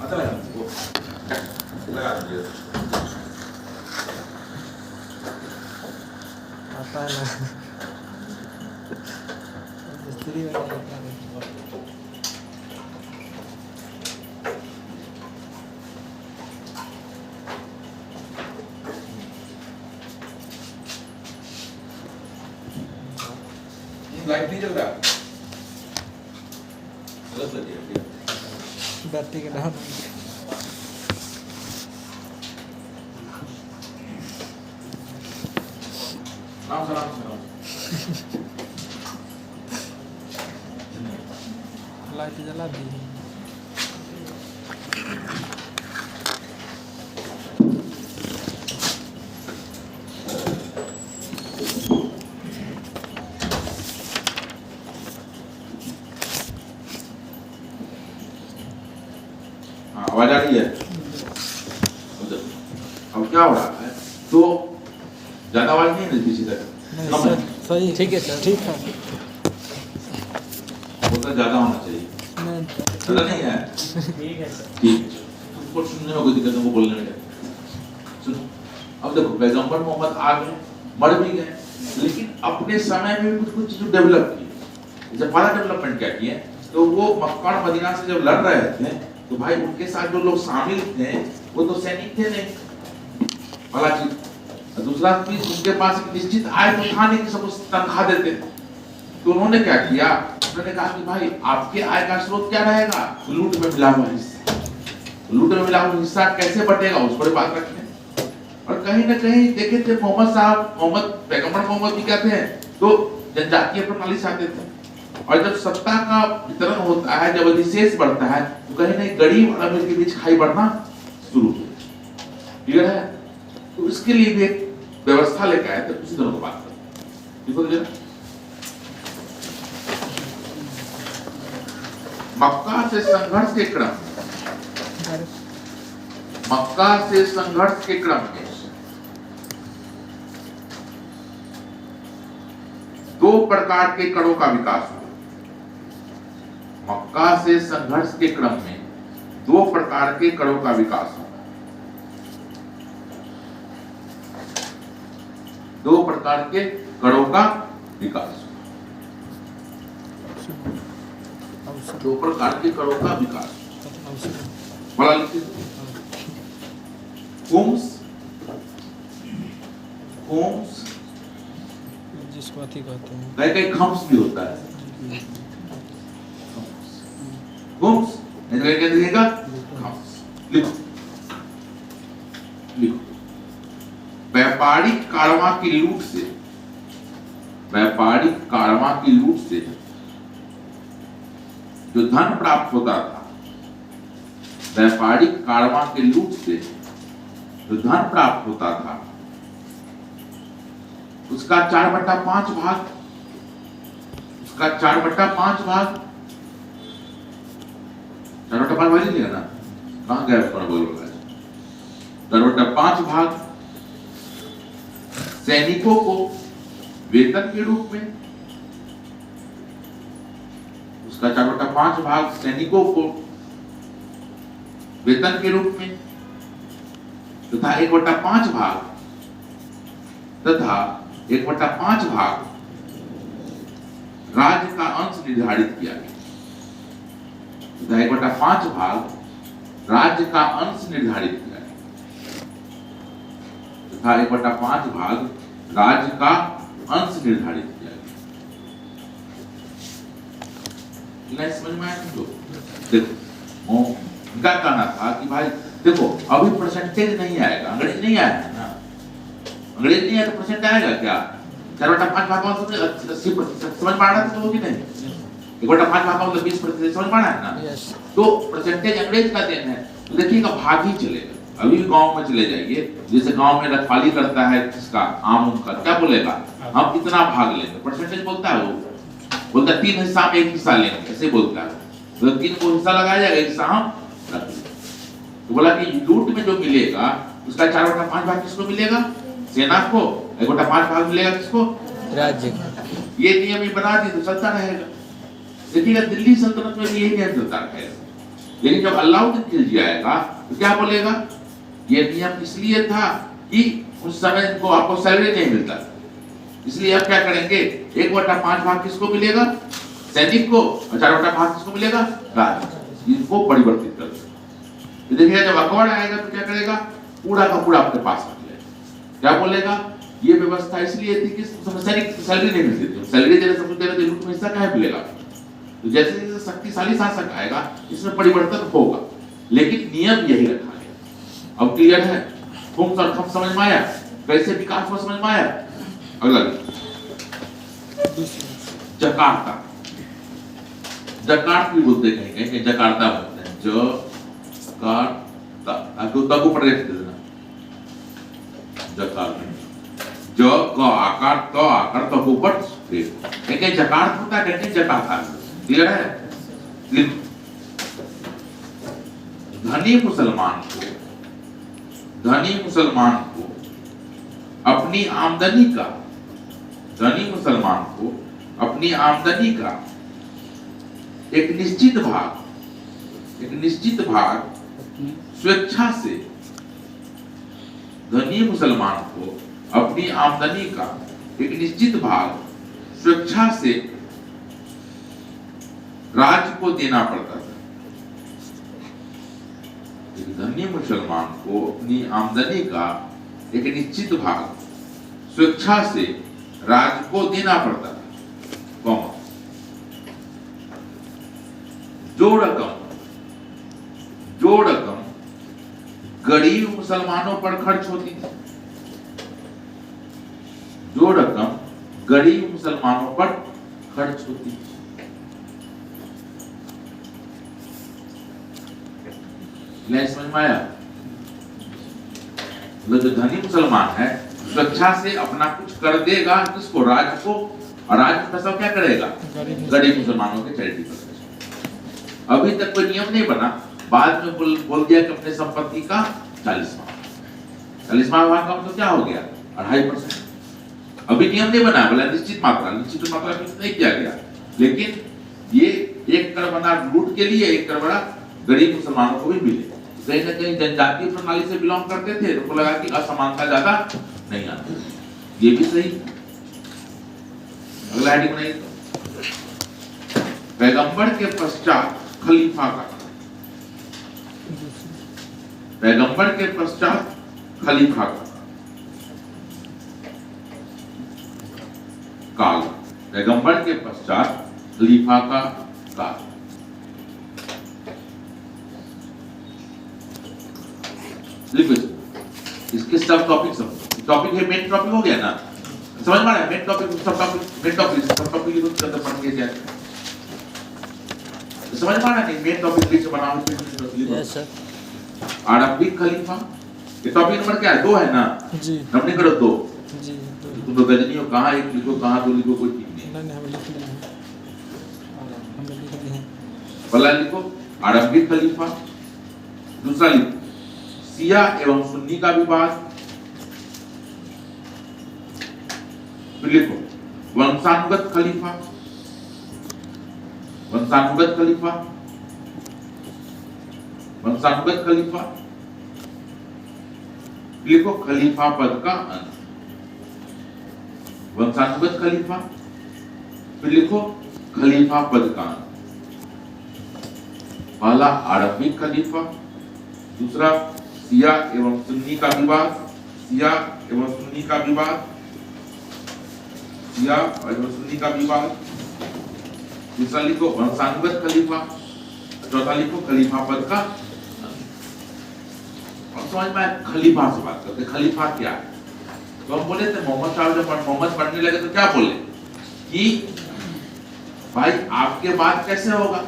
आता लगा दीजिए। आता है ना मिस्त्री लाइट नहीं चल रहा, बैटरी के डाउन सलाम। लाइट जला दी। आवाज आ रही है। अब क्या हो रहा है, तो ज्यादा आवाज नहीं है किसी तरह, नहीं सर सही ठीक है सर ठीक है उतना ज्यादा होना चाहिए, ज्यादा नहीं है ठीक है सर ठीक है। तुमको सुनने में कोई दिक्कत नहीं, बोलने में सुनो। अब देखो पैगंबर मोहम्मद आ गए, मर भी गए, लेकिन अपने समय में कुछ कुछ चीजें डेवलप की। जब पहला डेवलपमेंट क्या किए, तो वो मक्का और मदीना से जब लड़ रहे थे, तो भाई उनके साथ जो लोग शामिल थे वो तो सैनिक थे नहीं, पहला चीज। दूसरा चीज, उनके पास एक निश्चित आय तो था नहीं कि सब तनख्वाह देते। तो उन्होंने क्या किया, उन्होंने कहा कि भाई आपके आय का स्रोत क्या रहेगा, लूट में मिला हुआ हिस्सा। लूट में मिला हुआ हिस्सा कैसे बटेगा, उस पर बात रखें। और कहीं ना कहीं देखे थे मोहम्मद साहब, मोहम्मद पैगंबर मोहम्मद भी कहते हैं, तो जनजातीय प्रणाली से आते थे। और जब सत्ता का वितरण होता है, जब अधिशेष बढ़ता है, तो कहीं ना गरीब और अमीर के बीच खाई बढ़ना शुरू होती क्लियर है। तो इसके लिए भी एक व्यवस्था लेकर आए थे, उसी तरह को बात करें। मक्का से संघर्ष के क्रम मक्का से संघर्ष के क्रम में दो प्रकार के कणों का विकास हुआ। मक्का से संघर्ष के क्रम में दो प्रकार के कणों का विकास हुआ। दो प्रकार के कणों का विकास हुआ। दो प्रकार के कणों का विकास बड़ा लिखिए। खुम्स जिसको अथी कहते हैं, कहीं कहीं खम्स भी होता है। खुम्स क्या दिखेगा, खम्स। लिखो लिखो। व्यापारिक कारवां की लूट से, व्यापारिक कारवां की लूट से जो धन प्राप्त होता था, व्यापारिक कारवां की लूट से जो धन प्राप्त होता था, उसका 4/5 भाग, उसका 4/5 भाग, 4/5 भाग लीजिएगा ना, कहाँ गया पर बोल रहा है। 4/5 भाग सैनिकों को वेतन के रूप में, उसका 4/5 भाग सैनिकों को वेतन के रूप में, तथा 1/5 भाग तथा 1/5 भाग राज्य का अंश निर्धारित किया गया। तथा 1/5 भाग राज्य का अंश निर्धारित किया गया। तथा 1/5 भाग राज्य का अंश निर्धारित किया गया। समझ में आया तुमको? देखो उनका कहना था कि भाई देखो अभी परसेंटेज नहीं आएगा, अंग्रेज नहीं आया है ना, अंग्रेज नहीं आया तो परसेंट आएगा क्या? 4/5 भाग मतलब 80% समझ पा रहा था तो कि नहीं? 1/5 भाग मतलब 20% समझ पा रहा है ना? तो परसेंटेज अंग्रेज का देना है, तो देखिएगा भाग ही चलेगा। अभी भी गांव में चले जाइए, जैसे गांव में रखवाली करता है किसका, आम का, क्या बोलेगा, हम कितना भाग लेंगे, परसेंटेज बोलता है। वो बोलता है 3 हिस्सा में 1 हिस्सा लेंगे, ऐसे बोलता है। तो 3 को हिस्सा लगाया जाएगा, 1 हिस्सा हम रख लेंगे। तो बोला कि लूट में जो मिलेगा उसका 4/5 भाग किसको मिलेगा, सेना को, 1/5 भाग मिलेगा किसको, राज्य। ये नियम ही बना दी तो चलता रहेगा। देखिएगा दिल्ली सल्तनत में भी यही नियम चलता रहेगा। लेकिन जब अलाउद्दीन खिलजी आएगा तो क्या बोलेगा, ये नियम इसलिए था कि उस समय इनको आपको सैलरी नहीं मिलता, इसलिए अब क्या करेंगे, 1/5 भाग किसको मिलेगा, सैनिक को, और 4/5 किसको मिलेगा, राज। इनको परिवर्तित कर दो। देखिए जब अकबर आएगा तो क्या करेगा, पूरा का पूरा अपने पास रख लेगा। क्या बोलेगा, ये व्यवस्था इसलिए थी कि सैनिक सैलरी नहीं मिलती थी, सैलरी देने सब कुछ दे रहे थे, इनको हिस्सा कहाँ मिलेगा। तो जैसे जैसे शक्तिशाली शासक आएगा इसमें परिवर्तन होगा, लेकिन नियम यही रखा है। अब क्लियर है, थोम्स और थम्स समझ में आया, कैसे विकास हुआ समझ में आया। अगला जकार्ता, जकार्त भी बोलते कहीं कहीं, जकार्ता बोलते हैं, जकार्ता, आपको तक ऊपर रेख दे देना, जकार्ता, ज क आकार त आकार तक ऊपर रेख, कहीं जकार्त होता है, कहीं जकार्ता। क्लियर है। धनी मुसलमान को अपनी आमदनी का, धनी मुसलमान को अपनी आमदनी का एक निश्चित भाग स्वेच्छा से, धनी मुसलमान को अपनी आमदनी का एक निश्चित भाग स्वेच्छा से राज्य को देना पड़ता था। धनी मुसलमान को अपनी आमदनी का एक निश्चित भाग स्वेच्छा से राज्य को देना पड़ता था, जो रकम गरीब मुसलमानों पर खर्च होती थी, जो रकम गरीब मुसलमानों पर खर्च होती थी। समझ में आया। जो धनी मुसलमान है स्वेच्छा से अपना कुछ कर देगा किसको, राज्य को, और राज्य पैसा क्या करेगा, गरीब मुसलमानों के चैरिटी पर। अभी तक कोई नियम नहीं बना, बाद में बोल दिया कि अपने संपत्ति का 40वां भाग का मतलब क्या हो गया, 2.5%। अभी नियम नहीं बना, बोला निश्चित मात्रा फिक्स नहीं किया गया, लेकिन ये 1 कर बना लूट के लिए, 1 कर बड़ा गरीब मुसलमानों को भी मिले। कहीं ना कहीं जनजातीय प्रणाली से बिलोंग करते थे, तो लगा कि असमानता ज्यादा नहीं आती, ये भी सही। अगला हेडिंग बनाइए, पैगंबर के पश्चात खलीफा का, पैगंबर के पश्चात खलीफा का काल, पैगंबर के पश्चात खलीफा का काल। इसके सब टॉपिक है, मेन टॉपिक हो गया ना, समझ में आ रहा है, मेन टॉपिक सब टॉपिक लिखो, तो पढ़ के जाए समझ में आ रहा है। मेन टॉपिक लिख के बनाओ। Yes sir. आरंभिक खलीफा, ये टॉपिक नंबर क्या है, 2 है ना जी, हमने करो 2 जी। तुम तो गजनी हो, कहाँ 1 लिखो कहाँ 2 लिखो, कोई ठीक नहीं, हम लिख लिए हैं, हम लिख लिए हैं। पहला लिखो आरंभिक खलीफा, दूसरा लिखो शिया एवं सुन्नी का विवाद, फिर लिखो वंशानुगत खलीफा, वंशानुगत खलीफा, वंशानुगत खलीफा, लिखो खलीफा पद का अंत, वंशानुगत खलीफा, फिर लिखो खलीफा पद का अंत। पहला आरंभिक खलीफा, दूसरा शिया एवं सुन्नी का विवाद, शिया एवं सुन्नी का विवाद, शिया एवं सुन्नी का विवाद, तीसरा लिखो वंशानुगत खलीफा, चौथा लिखो खलीफा पद का। अब समझ में खलीफा से बात करते, खलीफा क्या है। तो हम बोले थे मोहम्मद साहब जब मोहम्मद पढ़ने लगे तो क्या बोले कि भाई आपके बाद कैसे होगा,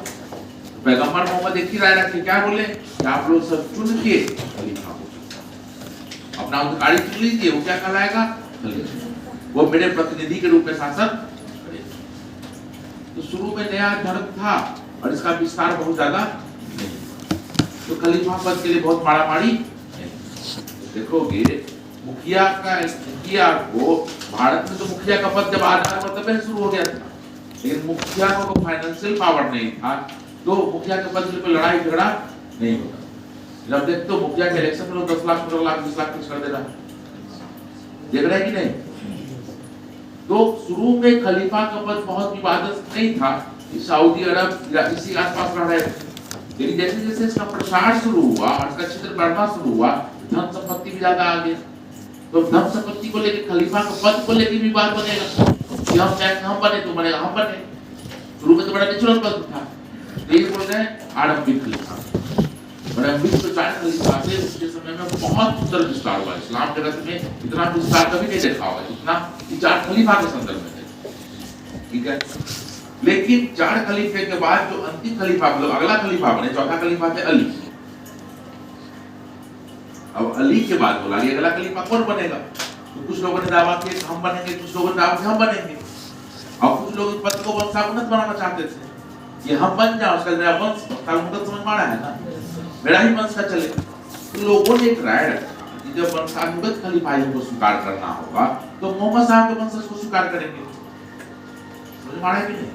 पैगंबर मोहम्मद एक ही राय रखे, क्या बोले कि आप लोग सब चुन के खलीफा को अपना अधिकारी चुन लीजिए, वो क्या कहलाएगा, खलीफा, वो मेरे प्रतिनिधि के रूप में शासन करेगा। तो शुरू में नया धर्म था और इसका विस्तार बहुत ज्यादा नहीं, तो खलीफा पद के लिए बहुत मारामारी। देखोगे मुखिया को भारत में तो मुखिया का पद जब आधार कर्तव्य शुरू हो गया था, लेकिन मुखिया को फाइनेंशियल पावर नहीं था तो मुखिया के पद के लिए कोई लड़ाई झगड़ा नहीं होता। जब देखते हो मुखिया के इलेक्शन में लोग 10 लाख 15 लाख 20 लाख खर्च कर दे रहा है, देख रहे हैं कि नहीं? तो शुरू में खलीफा का पद बहुत विवादित नहीं था, सऊदी अरब या इसी आसपास रह रहे थे, लेकिन जैसे जैसे इसका प्रसार शुरू हुआ और इसका क्षेत्र बढ़ना शुरू हुआ, धन संपत्ति भी ज्यादा आ गई। तो धन संपत्ति को लेकर खलीफा के पद को लेकर भी बात बनेगा कि हम बने तो बनेगा, हम बने। शुरू में तो बड़ा नेचुरल पद था, यही बोल रहे हैं आरंभिक खलीफा। आरंभिक तो 4 खलीफा थे, उसके समय में बहुत सुंदर विस्तार हुआ। इस्लाम जगत में इतना विस्तार कभी नहीं देखा हुआ जितना 4 खलीफा के संदर्भ में थे, ठीक है। लेकिन 4 खलीफे के बाद जो अंतिम खलीफा मतलब अगला खलीफा बने, चौथा खलीफा थे अली। अब अली के बाद बोला कि अगला खलीफा कौन बनेगा, तो कुछ लोगों ने दावा किया हम बनेंगे, कुछ लोगों ने दावा किया हम बनेंगे, और कुछ लोग इस पद को वंशानुगत बनाना चाहते थे कि हम बन जाओ, उसका मेरा वंश वंशानुगत समझ में आ रहा है ना, मेरा ही वंश का चले। तो लोगों ने एक राय रखा कि जब वंशानुगत खलीफाई को स्वीकार करना होगा तो मोहम्मद साहब के वंश को स्वीकार करेंगे, समझ में आ रहा है कि नहीं?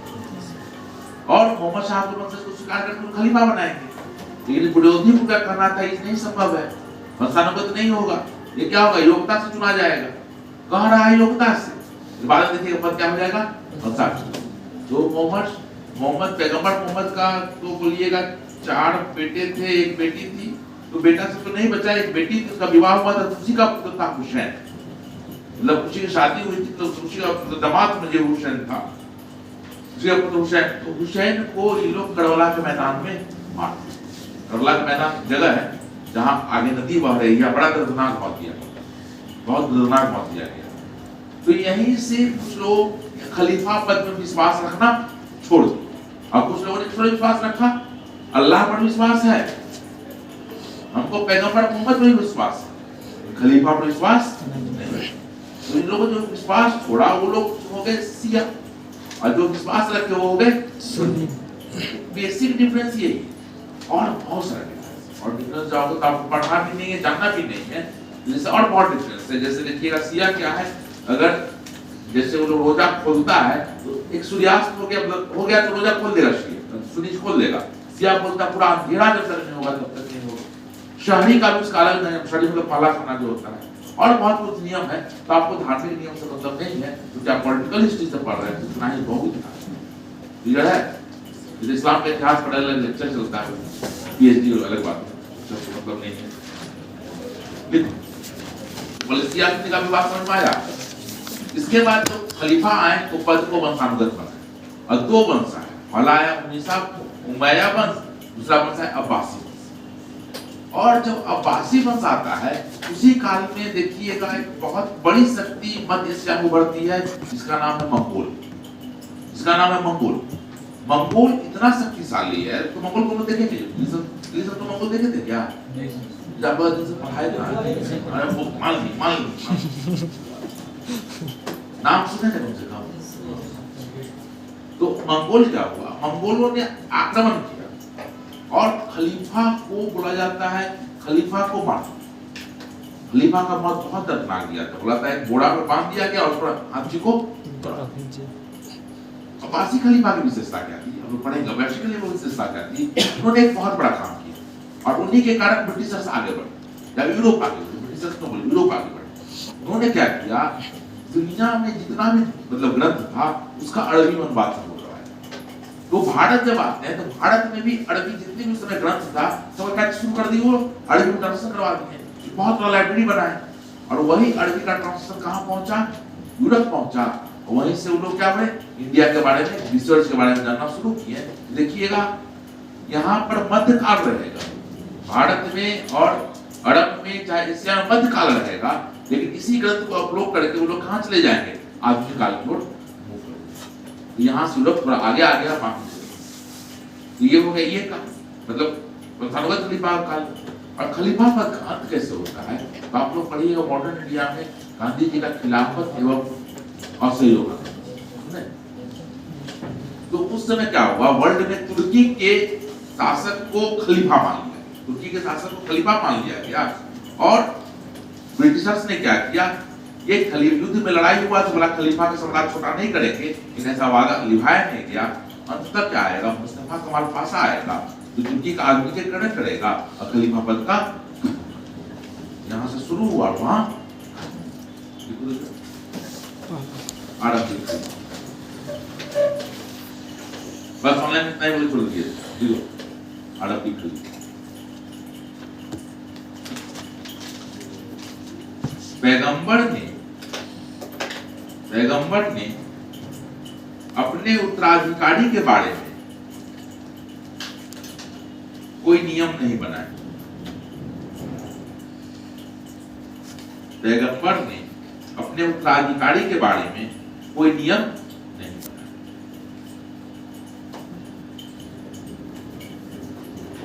और मोहम्मद साहब के वंश को स्वीकार करके खलीफा बनाएंगे। लेकिन विरोधी को क्या करना था, ये नहीं संभव है, वंशानुगत नहीं होगा, ये क्या होगा, योग्यता से चुना जाएगा। कह रहा है योग्यता से, बाद में देखिएगा पद क्या हो जाएगा, वंशानुगत। तो मोहम्मद पैगंबर मोहम्मद का तो बोलिएगा 4 बेटे थे, 1 बेटी थी, तो बेटा से तो नहीं बचा, एक बेटी थी, उसका विवाह हुआ था, उसी का पुत्र था हुसैन, मतलब उसी की शादी हुई थी, तो उसी का दामाद मुझे हुसैन था, उसी का पुत्र हुसैन। तो हुसैन को ये लोग करबला के मैदान में मार दिया। करबला का मैदान जगह है जहाँ आगे नदी बह रही है, बड़ा दर्दनाक मौत दिया, बहुत दर्दनाक मौत दिया गया। तो यहीं से कुछ लोग खलीफा पद में विश्वास रखना छोड़ दिया, और कुछ लोगों ने थोड़ा विश्वास रखा, अल्लाह पर विश्वास है, हमको पैगंबर मोहम्मद पर विश्वास है, खलीफा पर विश्वास नहीं। तो इन लोगों जो विश्वास छोड़ा वो लोग हो गए शिया, और जो विश्वास रखे वो हो गए सुन्नी। बेसिक डिफरेंस यही, और बहुत सारा डिफरेंस, और डिफरेंस जाओगे तो आपको पढ़ना भी नहीं है, जानना भी नहीं है, जैसे और बहुत डिफरेंस है। जैसे देखिएगा शिया क्या है, अगर जैसे वो लोग रोजा खोलता है तो एक सूर्यास्त हो गया तो रोजा खोल देगा, सूरज खोल देगा। शिया बोलता पूरा अंधेरा जब तक नहीं होगा तब तक नहीं होगा। शहरी का भी उसका अलग नहीं, शहरी मतलब पाला खाना जो होता है, और बहुत कुछ नियम है। तो आपको धार्मिक नियम से मतलब नहीं है, तो क्या पॉलिटिकल हिस्ट्री से पढ़ रहे हैं, इतना ही बहुत क्लियर है। इस्लाम का इतिहास पढ़ने वाला लेक्चर चलता है, पीएचडी अलग बात है, मतलब नहीं है। मलेशिया का भी बात समझ में आया। इसके बाद जो खलीफा आए तो पद को वंशानुगत बनाए, और 2 वंश आए, पहला आया उमैया वंश, दूसरा वंश है अब्बासी वंश। और जब अब्बासी वंश आता है उसी काल में देखिएगा एक बहुत बड़ी शक्ति मध्य एशिया में उभरती है, जिसका नाम है मंगोल। इसका नाम है मंगोल। मंगोल इतना शक्तिशाली है, तो मंगोल को लोग देखेंगे, तो मंगोल देखे थे क्या? जब दिन से पढ़ाई था, अरे वो माल नाम सुने थे उनसे कहा। तो मंगोल क्या हुआ, मंगोलों ने आक्रमण किया और खलीफा को बोला जाता है, खलीफा को मार, खलीफा का मौत बहुत दर्दनाक दिया था। बोला था एक घोड़ा पे बांध दिया गया और उस पर हाथी को। अब्बासी खलीफा की विशेषता क्या थी, हम लोग पढ़ेंगे। अब्बासी खलीफा की विशेषता क्या थी, उन्होंने एक बहुत बड़ा काम किया, और उन्हीं के कारण ब्रिटिशर्स आगे बढ़े, या यूरोप आगे बढ़े, ब्रिटिशर्स को बोले यूरोप आगे बढ़े। उन्होंने क्या किया, दुनिया में जितना भी मतलब ग्रंथ था उसका अरबी में अनुवाद हो रहा है। तो भारत जब आते हैं तो भारत में भी अरबी जितने भी उस समय ग्रंथ था सब क्या शुरू कर दी, वो अरबी में ट्रांसलेशन करवा दिए, बहुत बड़ा लाइब्रेरी बनाए। और वही अरबी का ट्रांसलेशन कहाँ पहुंचा, यूरोप पहुंचा। वहीं से वो लोग क्या हुए, इंडिया के बारे में रिसर्च के बारे में जानना शुरू किए। देखिएगा यहाँ पर मध्यकाल रहेगा, भारत में और अरब में चाहे एशिया में मध्यकाल रहेगा, लेकिन इसी ग्रंथ को अपलोड करके वो लोग कहाँ चले जाएंगे, आधुनिक काल की ओर। यहाँ से लोग थोड़ा आगे आ गया, बाकी ये हो गया ये का मतलब वंशानुगत खलीफा काल। और खलीफा पद का अंत कैसे होता है, तो आप लोग पढ़िएगा मॉडर्न इंडिया में गांधी जी का खिलाफत एवं असहयोग। तो उस समय क्या हुआ, वर्ल्ड में तुर्की के शासक को खलीफा मान लिया, तुर्की के शासक को खलीफा मान लिया गया। और ब्रिटिशर्स ने क्या किया, ये खलीफा युद्ध में लड़ाई हुआ तो बोला खलीफा का सम्राट छोटा नहीं करेंगे, लेकिन ऐसा वादा निभाया नहीं गया। अंततः क्या आएगा? मुस्तफा कमाल पासा आएगा जो तुर्की का आदमी के ग्रहण करेगा और खलीफा पद का यहाँ से शुरू हुआ वहां आरंभिक बस ऑनलाइन इतना ही बोले छोड़ दिए जीरो आरंभिक खलीफा। पैगंबर ने अपने उत्तराधिकारी के बारे में कोई नियम नहीं बनाया। पैगंबर ने अपने उत्तराधिकारी के बारे में कोई नियम नहीं बनाया।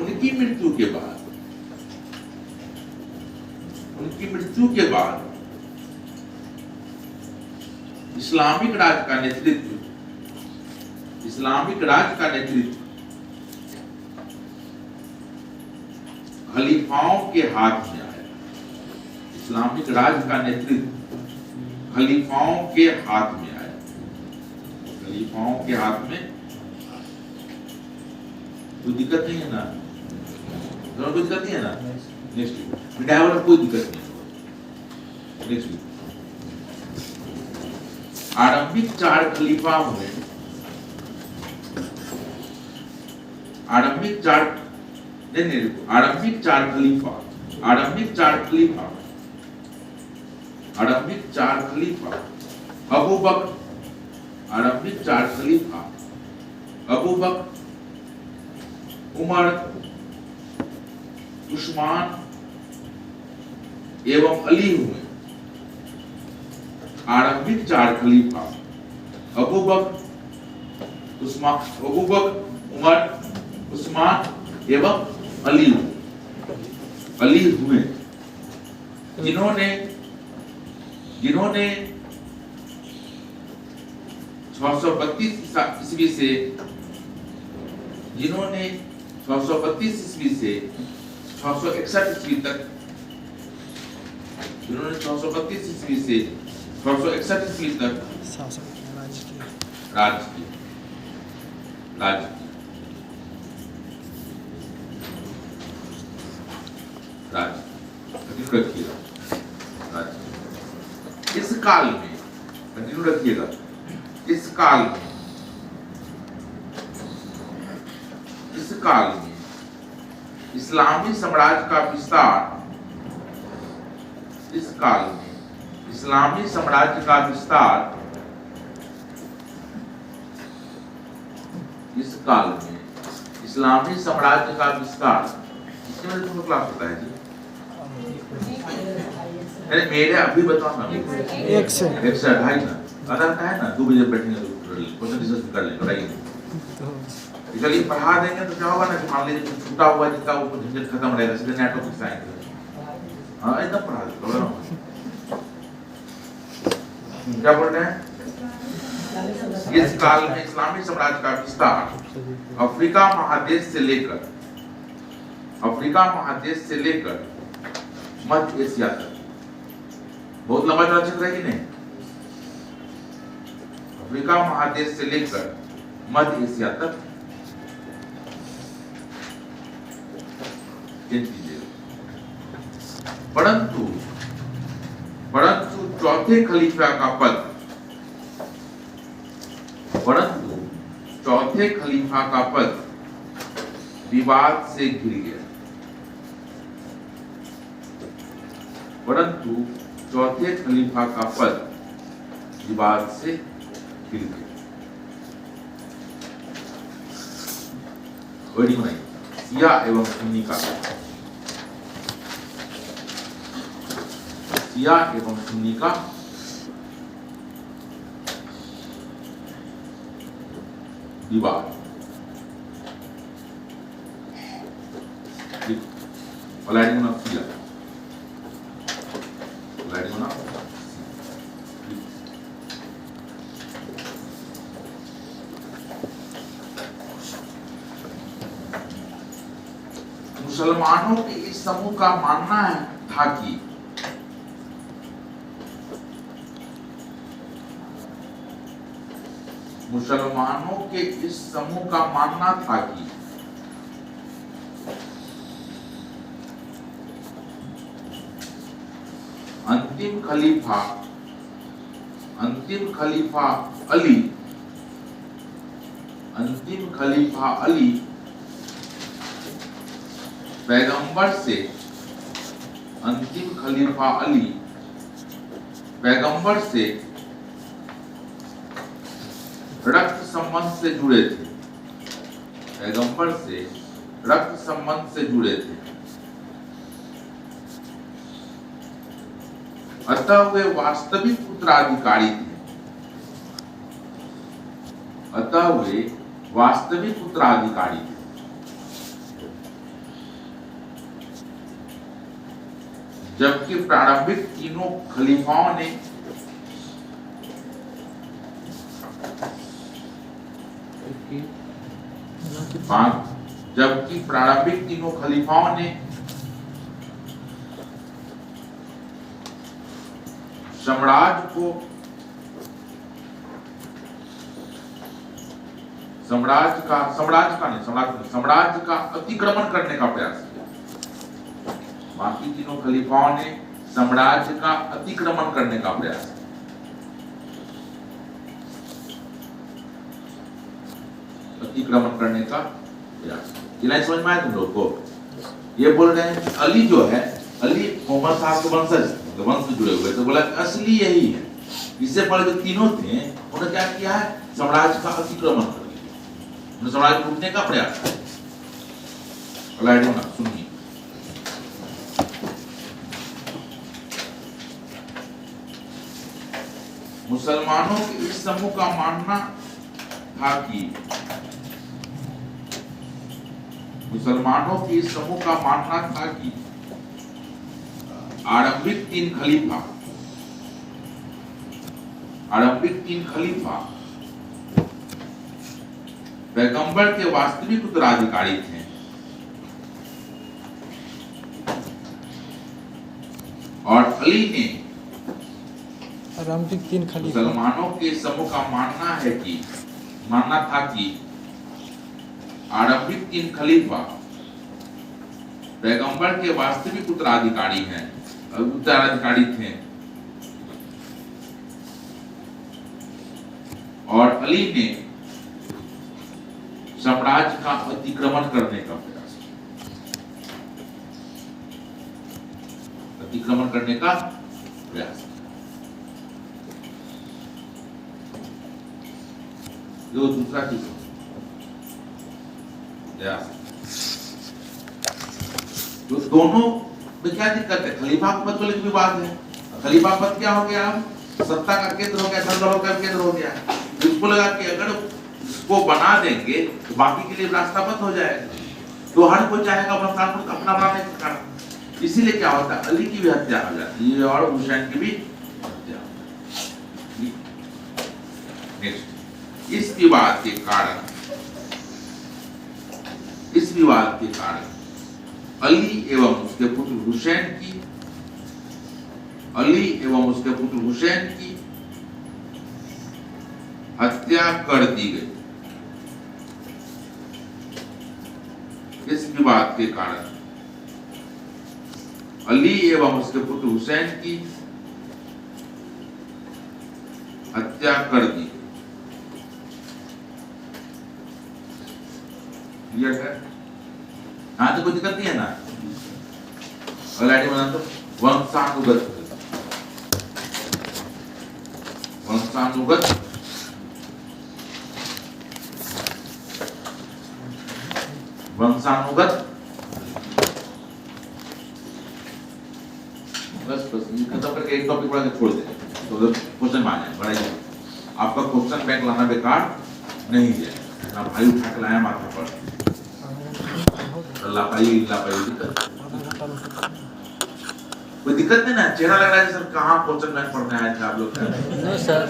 उनकी मृत्यु के बाद इस्लामिक राज का नेतृत्व खलीफाओं के हाथ में आया। इस्लामिक राज का नेतृत्व खलीफाओं के हाथ में आया। खलीफाओं के हाथ में कोई दिक्कत नहीं है ना? कोई दिक्कत नहीं है ना? नेक्स्ट वीक वाला कोई दिक्कत नहीं है। नेक्स्ट वीक आरंभिक 4 खलीफा हुए। आरंभिक चार खलीफा अबू बकर, उमर, उस्मान एवं अली हुए। आरंभिक 4 खलीफा अबू बकर, उमर, उस्मान एवं अली हुए, जिन्होंने 632 ईस्वी से 661 ईस्वी तक 632 ईस्वी से 661 ईस्वी तक राज किया। इस काल में कंटिन्यू रखिएगा। इस काल में इस्लामी साम्राज्य का विस्तार इसमें तुम्हें क्लास होता है जी। अरे मेरे अभी बताओ ना, 1 से 2.5 ना आधा घंटा है ना, 2 बजे बैठेंगे तो क्वेश्चन डिस्कस कर लेंगे, बताइए। चलिए पढ़ा देंगे तो क्या होगा ना कि मान लीजिए छूटा हुआ जितना वो झंझट खत्म रहेगा, सीधे नेट टॉपिक्स आएंगे। हाँ एकदम पढ़ा दो। क्या बोल रहे हैं? इस काल में इस्लामी साम्राज्य का विस्तार अफ्रीका महादेश से लेकर मध्य एशिया तक, बहुत लंबा चौड़ा क्षेत्र है कि नहीं? अफ्रीका महादेश से लेकर मध्य एशिया तक परंतु चौथे खलीफा का पद विवाद से घिर गया। शिया एवं सुन्नी का विवाद। मुसलमानों के इस समूह का मानना था कि मुसलमानों के इस समूह का मानना था कि अंतिम खलीफा अली पैगंबर से रक्त संबंध से जुड़े थे। अतः वे वास्तविक उत्तराधिकारी थे। जबकि प्रारंभिक तीनों खलीफाओं ने साम्राज्य का अतिक्रमण करने का प्रयास किया। बाकी तीनों खलीफाओं ने साम्राज्य का अतिक्रमण करने का प्रयास किया। ये लाइन समझ में आया तुम लोग को? ये बोल रहे हैं कि अली जो है, अली मोहम्मद साहब के वंश से जुड़े हुए, तो बोला असली यही है। इससे पहले जो तीनों थे उन्होंने क्या किया है? साम्राज्य का अतिक्रमण कर दिया, उन्होंने साम्राज्य को लूटने का प्रयास किया। सुनिए, मुसलमानों के इस समूह का मानना था कि आरंभिक तीन खलीफा पैगंबर के वास्तविक उत्तराधिकारी थे और अली ने मुसलमानों के समूह का मानना था कि आरंभिक तीन खलीफा पैगंबर के वास्तविक उत्तराधिकारी थे और अली ने साम्राज्य का अतिक्रमण करने का प्रयास किया। जो दूसरा चीज तो दोनों में क्या दिक्कत है? खलीफा पद को लेकर विवाद है। खलीफा पद क्या हो गया? सत्ता का केंद्र हो गया, धन दौलत का केंद्र हो गया। इसको लगा कि अगर इसको बना देंगे तो बाकी के लिए रास्ता बंद हो जाएगा, तो हर कोई चाहेगा अपना बनाने का कारण। इसीलिए क्या होता है? अली की भी हत्या हो जाती है और हुसैन की भी हत्या। नेक्स्ट, इस विवाद के कारण अली एवं उसके पुत्र हुसैन की हत्या कर दी गई। इस विवाद के कारण अली एवं उसके पुत्र हुसैन की हत्या कर दी गई। क्लियर है? हाँ, तो कोई दिक्कत नहीं है ना? अगला आइटम बना दो, वंशानुगत बस ये खत्म करके एक टॉपिक पढ़ा के छोड़ देंगे, तो क्वेश्चन आ जाए बड़ा ही। आपका क्वेश्चन बैंक लाना बेकार नहीं है ना, भाई उठा के लाया माथा पर लापाई कोई दिक्कत नहीं ना? चेहरा लग रहा है सर, कहाँ क्वेश्चन बैंक पढ़ने आए थे आप लोग? No sir.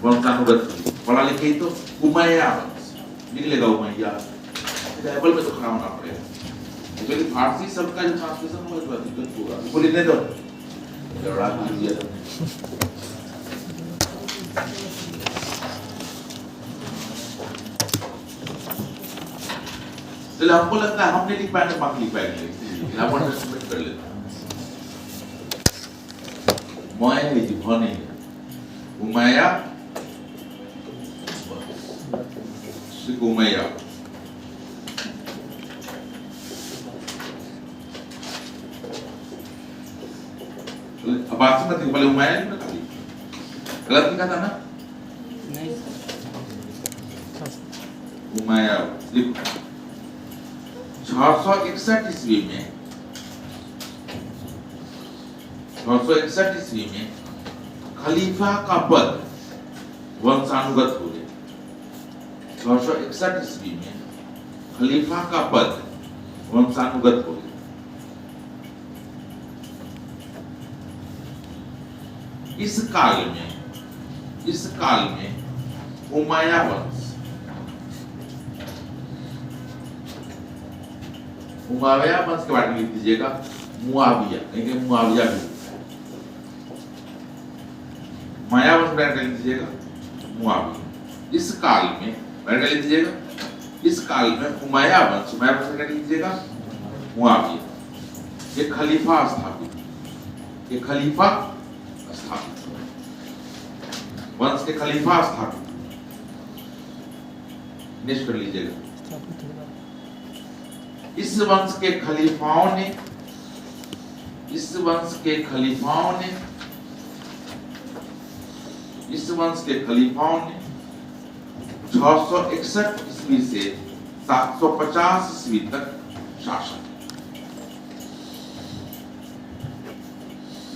वंशानुगत पढ़ा लिखे तो उमैया निकलेगा, उमैया बाइबल में तो खड़ा होना पड़ेगा, क्योंकि फारसी शब्द का जो ट्रांसलेशन होगा तो दिक्कत होगा। उसको लिखने दो, गड़बड़ा दिया तुमने। चलो हमको लगता है हमने लिख पाएंगे, बाकी लिख पाएंगे, लेकिन आप अंडरस्टैंड कर लेते हैं। मैं है जी भ नहीं है, उमैया सिख उमैया, अब बात मत पहले उमैया नहीं बता दी, गलत लिखा था ना? नहीं उमैया लिखो। 661 ईस्वी में 661 ईस्वी में खलीफा का पद वंशानुगत हो गया। 661 ईस्वी में खलीफा का पद वंशानुगत हो गया। इस काल में उमैया वंश, मुआविया वंश के बारे में लिख दीजिएगा, मुआविया, कहीं मुआविया भी, उमैया वंश के लिख दीजिएगा मुआविया। इस काल में लिख दीजिएगा, इस काल में उमैया वंश लिख दीजिएगा मुआविया। एक खलीफा स्थापित, एक खलीफा स्थापित, वंश के खलीफा स्थापित, निष्ठ कर लीजिएगा। इस वंश के खलीफाओं ने 661 ईस्वी से 750 ईस्वी तक शासन।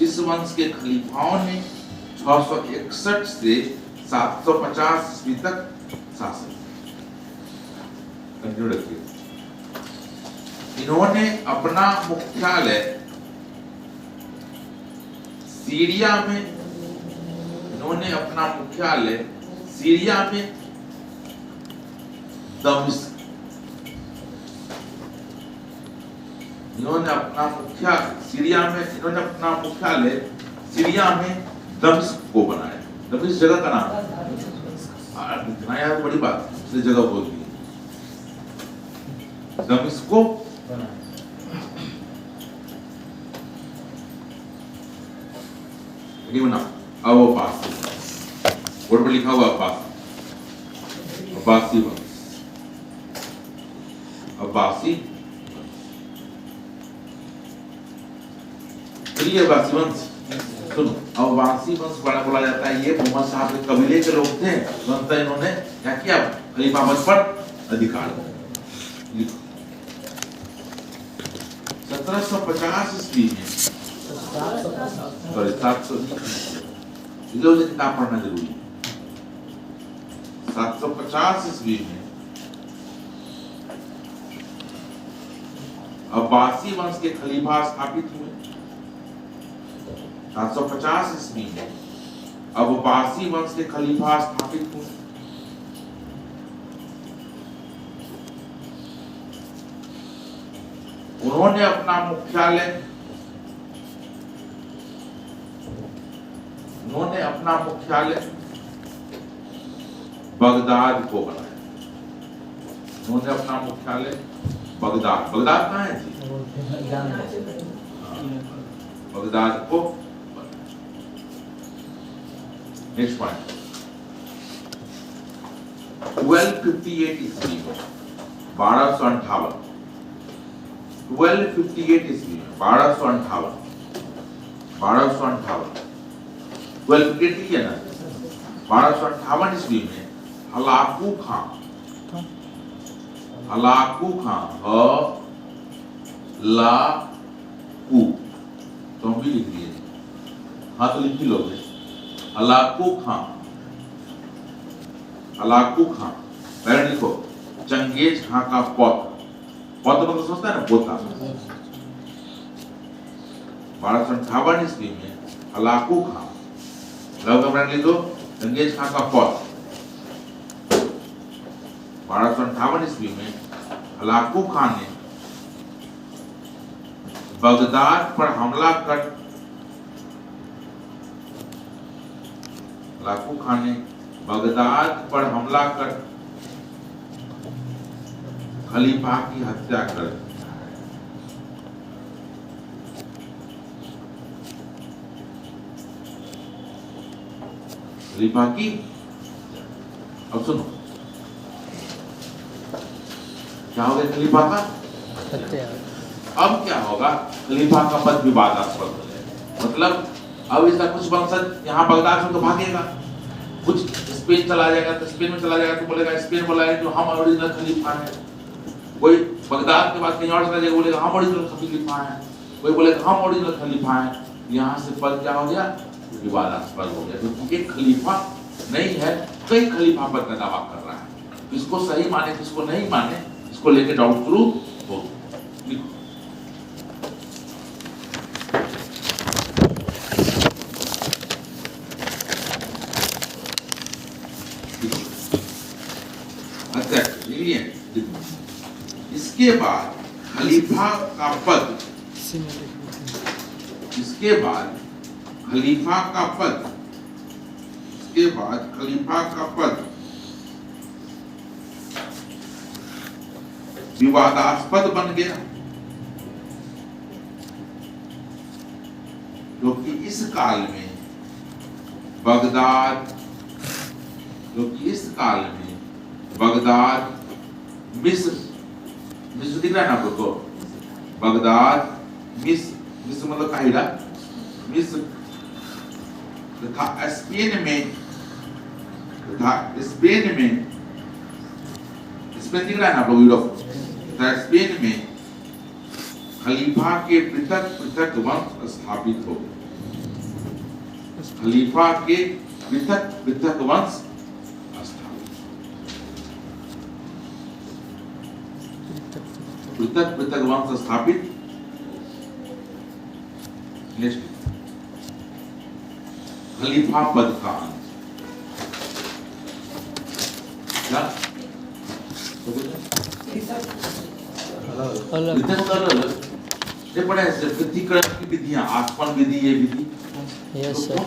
इस वंश के खलीफाओं ने 661 से 750 ईस्वी तक शासन। कंटिन्यू रखिए। इन्होंने अपना मुख्यालय सीरिया में, दमिश्क, सीरिया में दमिश्क को बनाया। दमिश्क जगह का नाम है, इतना यार बड़ी बात, इसलिए जगह बोल दी। दमिश्क को बना अब्बासी, बोर्ड पर लिखा हुआ अब्बासी वंश, अब्बासी सुनो, अब्बासी वंश बड़ा बोला जाता है। ये मोहम्मद साहब के कबीले के लोग थे, इन्होंने क्या किया, खलीफा पद पर अधिकार। 1750 ईस्वी में, सॉरी 700, इसलिए किताब पढ़ना जरूरी है। 750 ईस्वी में अब्बासी वंश के खलीफा स्थापित हुए। 750 ईस्वी में अब्बासी वंश के खलीफा स्थापित हुए। उन्होंने अपना मुख्यालय बगदाद को बनाया। बगदाद कहाँ है जी? बगदाद को। नेक्स्ट पॉइंट, 1258 ईस्वी में 1258 1258 ईस्वी में 1258 1258 लिया ना, 1258 ईस्वी में हलाकू खां तो हम भी लिख दिए, हाँ तो लिख ही लोगे। हलाकू खां पहले लिखो, चंगेज खां का पौत्र मतलब सोचता है ना, पोता। 1258 ईस्वी में हलाकू खां, लिख दो, चंगेज खां का पौत्र। 1258 ईस्वी में हलाकू खां ने बगदाद पर हमला कर लाकू खान ने बगदाद पर हमला कर खलीफा की हत्या कर दी। खलीफा की, अब सुनो क्या हो गया खलीफा का हत्या। अब क्या होगा, खलीफा का पद विवादास्पद हो जाएगा। मतलब अब इसका कुछ वंशज यहाँ बगदाद से तो भागेगा, कुछ स्पेन चला जाएगा, तो स्पेन में चला जाएगा तो बोलेगा स्पेन बोला है जो हम ओरिजिनल खलीफा है। कोई बगदाद के बाद कहीं और चला जाएगा, बोलेगा हम ओरिजिनल खलीफा है। कोई बोलेगा हम ओरिजिनल खलीफा है। यहाँ से पद क्या हो गया, विवादास्पद हो गया, क्योंकि एक खलीफा नहीं है, कई खलीफा पद का दावा कर रहा है। इसको सही माने किसको नहीं माने, इसको लेके डाउट शुरू हो। इसके बाद खलीफा का पद, इसके बाद खलीफा का पद, इसके बाद खलीफा का पद विवादास्पद बन गया, क्योंकि इस काल में बगदाद, क्योंकि इस काल में बगदाद, मिस्र, मिस्र दिख रहा है ना आपको, बगदाद, मिस्र, मिस्र मतलब काहिरा, मिस्र तथा स्पेन में, तथा स्पेन में, स्पेन दिख रहा है ना आपको यूरोप, तथा स्पेन में खलीफा के पृथक पृथक वंश स्थापित हो गए। खलीफा के पृथक पृथक वंश पृथक पृथक वंश स्थापित। खलीफा पद का अंत क्या अलग ये बड़ा है, पृथ्वीकरण की विधियां, आसमान विधि, ये विधि यस सर।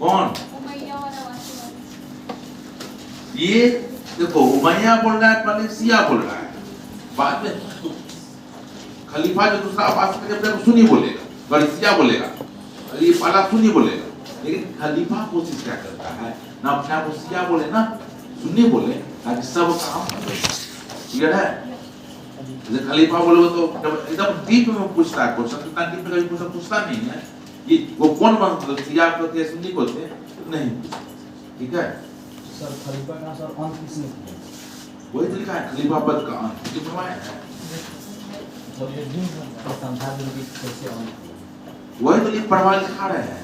कौन ये देखो, उमैया बोल रहा है, पहले सिया बोल रहा है, बाद में खलीफा जो दूसरा आवाज में सुनी बोलेगा, गरीसिया बोलेगा, ये पहला सुनी बोलेगा। लेकिन खलीफा कोशिश क्या करता है, ना अपने आप को सिया बोले ना सुन्नी बोले, ताकि सब काम क्लियर है। जैसे खलीफा बोलोगे तो एकदम डीप में पूछता है क्वेश्चन, इतना डीप में कभी क्वेश्चन पूछता नहीं है कि वो कौन बनता है, सिया को होते हैं, सुन्नी को होते हैं, नहीं। ठीक है सर, खलीफा का सर अंत किसने किया? वही तो लिखा है, खलीफा पद का अंत जो फरमाया है, मतलब ये दिन को समझा दें कि कैसे अंत हुआ। वही तो लिख पढ़वा लिखा रहे हैं।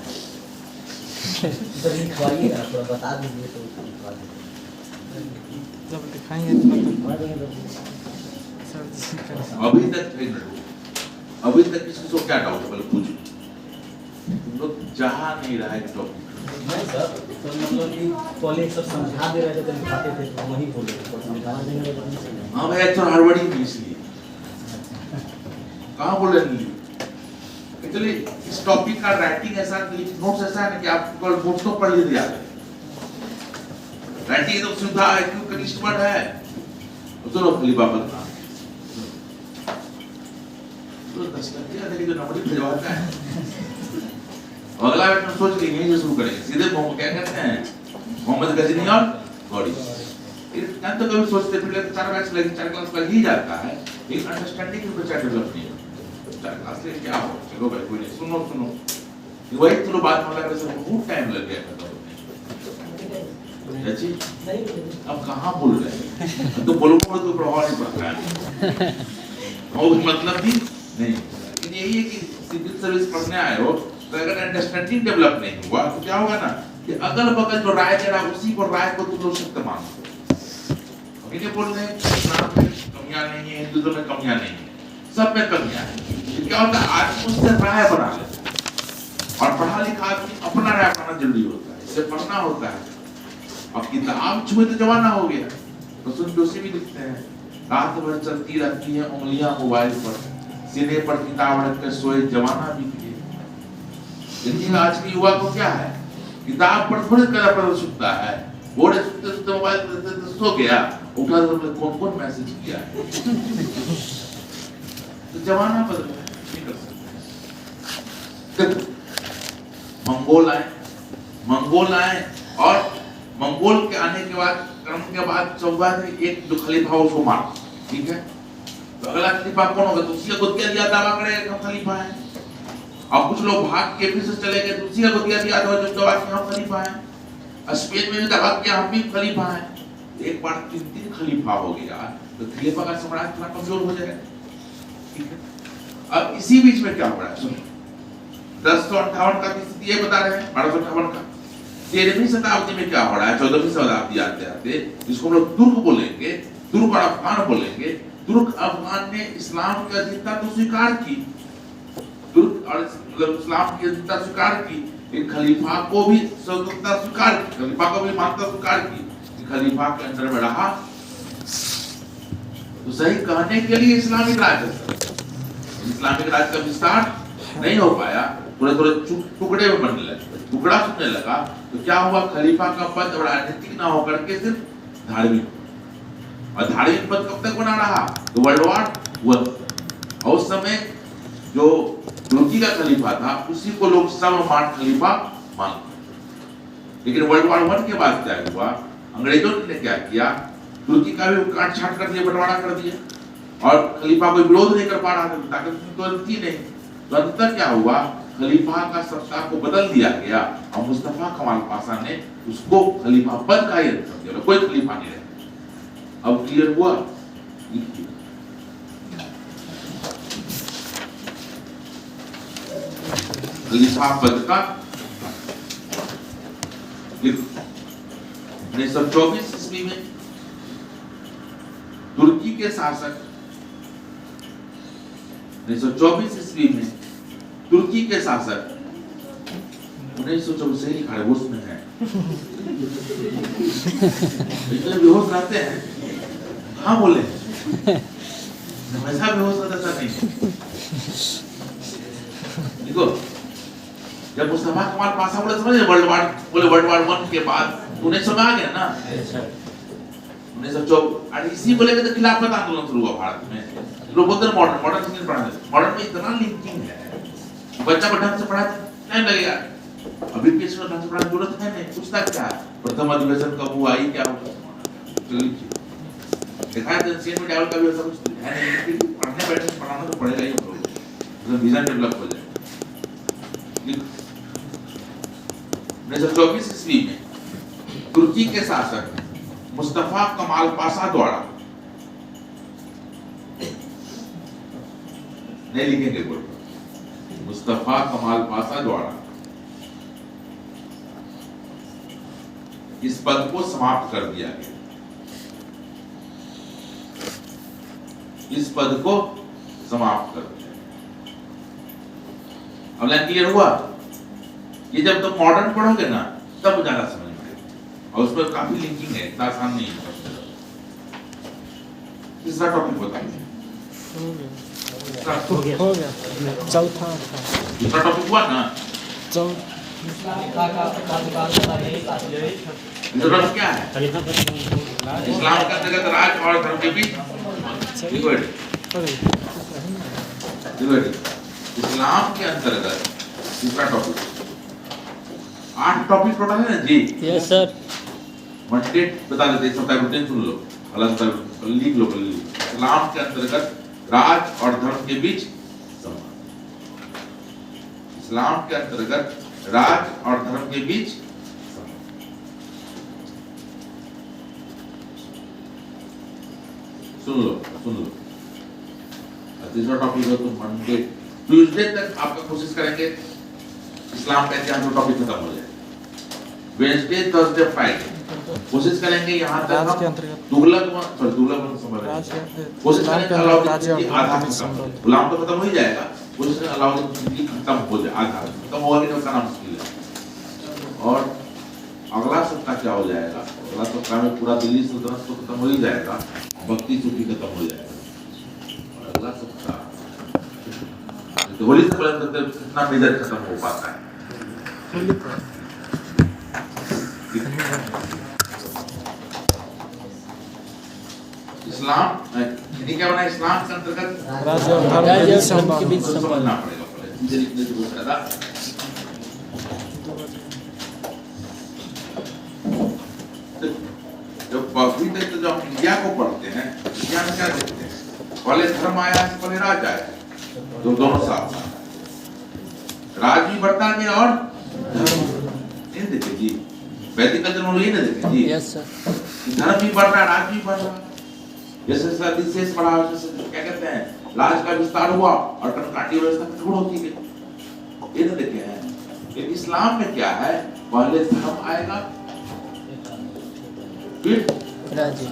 सर लिखवाइए, आप थोड़ा बता दीजिए तो लिखवा देते। जब दिखाएंगे तो अभी तक किसी को क्या डाउट है, बोले पूछो। तुम लोग चाह नहीं रहा है टॉपिक। नहीं सर, तो मतलब कि पहले सब समझा दे रहे थे, तो लिखाते थे तो वही बोले, तो समझाना देंगे तो नहीं समझेंगे। हाँ भाई, अच्छा हड़बड़ी में इसलिए कहाँ बोल रहे हैं। एक्चुअली इस टॉपिक का राइटिंग ऐसा, नोट्स ऐसा है ना कि आप नोट्स तो पढ़ लीजिए, राइटिंग एकदम सुविधा है, क्यों कनिष्ठ वर्ड है। चलो खलीफा पद का तो 10 घंटे जो नंबर भिजवाता है, अगला बैठ में सोच के यहीं से शुरू करेंगे, सीधे मोहम्मद क्या कहते हैं, मोहम्मद गजनी और गौरी। तो कभी सोचते फिर 4 बैच लगी, 4 क्लास लग ही जाता है, एक अंडरस्टैंडिंग के बच्चा डेवलप नहीं होता। 4 क्लास ले क्या हो, चलो भाई कोई नहीं, सुनो वही चलो बात में लगा, बहुत टाइम लग गया था। जी अब कहाँ बोल रहे हैं, तो बोलोगे तो प्रभाव नहीं पड़ता है, और मतलब भी नहीं। लेकिन यही है कि सिविल सर्विस पढ़ने आए हो, तो अगर अंडरस्टैंडिंग डेवलप नहीं हुआ तो क्या होगा ना, कि अगल बगल जो राय दे रहा है उसी को राय को तुम लोग सत्य मानो। ये बोल रहे हैं इस्लाम में कमियां नहीं है, हिंदुत्व में कमियां नहीं है, सब में कमियां है। क्या होता है, आदमी उससे राय बना लेता है, और पढ़ा लिखा आदमी अपना राय बनाना जरूरी होता है, इसे पढ़ना होता है। अब किताब छुए तो जमाना हो गया, तो सुन जोशी भी लिखते हैं, रात भर चलती रहती है उंगलियां मोबाइल पर, सीने पर किताब रख कर सोए जमाना बीत गए। लेकिन आज के युवा को क्या है, किताब पर थोड़ी कला पर सुनता है, बोर्ड सुनते मोबाइल सो गया, उठा तो कौन कौन मैसेज किया है। तो जमाना बदल गया, नहीं कर सकते। मंगोल आए और मंगोल के आने के बाद क्रम के बाद चौबा ने एक जो खलीफा उसको मारा, ठीक है। तो अगला खलीफा कौन होगा, तो उसी का गोतिया दिया दावा करेगा हम खलीफा है। अब कुछ लोग भाग के फिर से चले गए, तो उसी का गोतिया दिया जो दावा किया हम खलीफा है। स्पेन में भी दावा किया हम भी खलीफा है। एक बार 3 खलीफा हो गया तो खलीफा का साम्राज्य थोड़ा कमजोर हो जाएगा, ठीक है। अब इसी बीच में क्या हो रहा है सुनो, 1058 का स्थिति ये बता रहे हैं, 1258 का 13वीं शताब्दी में क्या हो रहा है, 14वीं शताब्दी आते आते जिसको हम लोग तुर्क बोलेंगे, तुर्क और अफगान बोलेंगे। तुर्क अफगान ने इस्लाम की अधिकता तो स्वीकार की, तुर्क और इस्लाम की अधिकता स्वीकार की, एक खलीफा को भी स्वतंत्रता स्वीकार की, खलीफा को भी मान्यता स्वीकार की, खलीफा के अंदर में रहा। तो सही कहने के लिए इस्लामिक राज्य का विस्तार नहीं हो पाया, थोड़े थोड़े टुकड़े में बनने लगे, टुकड़ा सुनने लगा। तो क्या हुआ, खलीफा का पद राजनीतिक ना होकर के सिर्फ धार्मिक, और धार्मिक पद कब तक बना रहा, तो वर्ल्ड वॉर 1। और उस समय जो तुर्की का खलीफा था उसी को लोग सर्वमान्य खलीफा मानते। लेकिन वर्ल्ड वॉर 1 के बाद क्या हुआ, अंग्रेजों ने क्या किया, तुर्की का भी काट छाट कर दिया, बंटवारा कर दिया, और खलीफा कोई विरोध नहीं कर पा रहा था, ताकत तो थी नहीं। तो अंततः क्या हुआ, खलीफा का सत्ता को बदल दिया गया और मुस्तफा कमाल पाशा ने उसको खलीफा पद का ही कर दिया, कोई खलीफा नहीं रहा। अब क्लियर हुआ, खलीफा पद का 1924 ईस्वी में तुर्की के शासक 1924 ईस्वी में तुर्की के शासक 1924 से लिखा है, वो उसमें है। इतने बेहोश रहते हैं, हाँ बोले हमेशा बेहोश रहता नहीं। देखो जब मुस्तफा कमाल पाशा बोले समझे, वर्ल्ड वॉर 1 के बाद 1900 में आ गया ना, 1924 इसी को लेकर खिलाफत आंदोलन शुरू हुआ भारत में। लोग बोलते हैं मॉडर्न में इतना लिंकिंग है, बच्चा ढंग से पढ़ा टाइम लगेगा, अभी किसी को ढंग से पढ़ाने की जरूरत है नहीं, पूछता क्या है प्रथम अधिवेशन कब हुआ, आई क्या हुआ, देखा है सीएम में डाउन का भी ऐसा कुछ है नहीं, पढ़ने बैठे पढ़ाना तो पड़ेगा ही, मतलब विजन डेवलप हो जाए। 1924 ईस्वी में तुर्की के शासक मुस्तफा कमाल पाशा द्वारा, नहीं लिखेंगे बोर्ड पर, मुस्तफा कमाल पाशा द्वारा इस पद को समाप्त कर दिया गया। इस पद को समाप्त कर दिया। अब लाइन क्लियर हुआ, ये जब तुम मॉडर्न पढ़ोगे ना तब ज्यादा समझ में आएगा, और उसमें काफी लिंकिंग है, इतना आसान नहीं है। तीसरा टॉपिक बताइए, हो गया चौथा था, दूसरा टॉपिक हुआ ना, टॉपिक क्या है, इस्लाम का जगत राज और धर्म के बीच। इस्लाम के अंतर्गत दूसरा टॉपिक, 8 टॉपिक टोटल है ना जी? Yes sir. मंडे बता देते, सबका रूटीन सुन लो, अलग लिख लो। इस्लाम के अंतर्गत राज और धर्म के बीच संबंध, इस्लाम के अंतर्गत राज और धर्म के बीच संबंध। सुन लो। तीसरा टॉपिक है तो मंडे ट्यूसडे तक आपका कोशिश करेंगे इस्लाम का इतिहास का टॉपिक खत्म हो जाए। वेडनेसडे थर्सडे फ्राइडे कोशिश करेंगे यहाँ तक हम तुगलक कोशिश करेंगे अलाउद्दीन की आधा गुलाम तो खत्म हो ही जाएगा, कोशिश करेंगे अलाउद्दीन की खत्म हो जाए, आधा खत्म होगा कि नहीं बताना मुश्किल है। और अगला सप्ताह क्या हो जाएगा, अगला सप्ताह में पूरा दिल्ली सल्तनत तो खत्म हो ही जाएगा, भक्ति सूफी खत्म हो जाएगा। और अगला सप्ताह तो होली से पहले तक कितना मेजर खत्म हो पाता है। होली पर इस्लाम हिंदी क्या बना, इस्लाम के अंतर्गत राज्य और धर्म के बीच संबंध समझना पड़ेगा पहले, चीजें लिखने से बहुत ज्यादा। जब अभी तक तो जब हम इंडिया को पढ़ते हैं, इंडिया में क्या देखते हैं, पहले धर्म आया है, पहले राज आया है, तो दोनों साथ साथ राज भी बढ़ता गया और नहीं देखे जी, वैदिक कल्चर में यही ना देखे जी, यस सर, धर्म भी बढ़ रहा है, राज भी बढ़ रहा है। जैसे विशेष पढ़ा, जैसे क्या कहते हैं, राज का विस्तार हुआ और कर्णकाटी व्यवस्था कठोर होती गई, ये ना देखे हैं। लेकिन इस्लाम में क्या है, पहले धर्म आएगा फिर राज्य,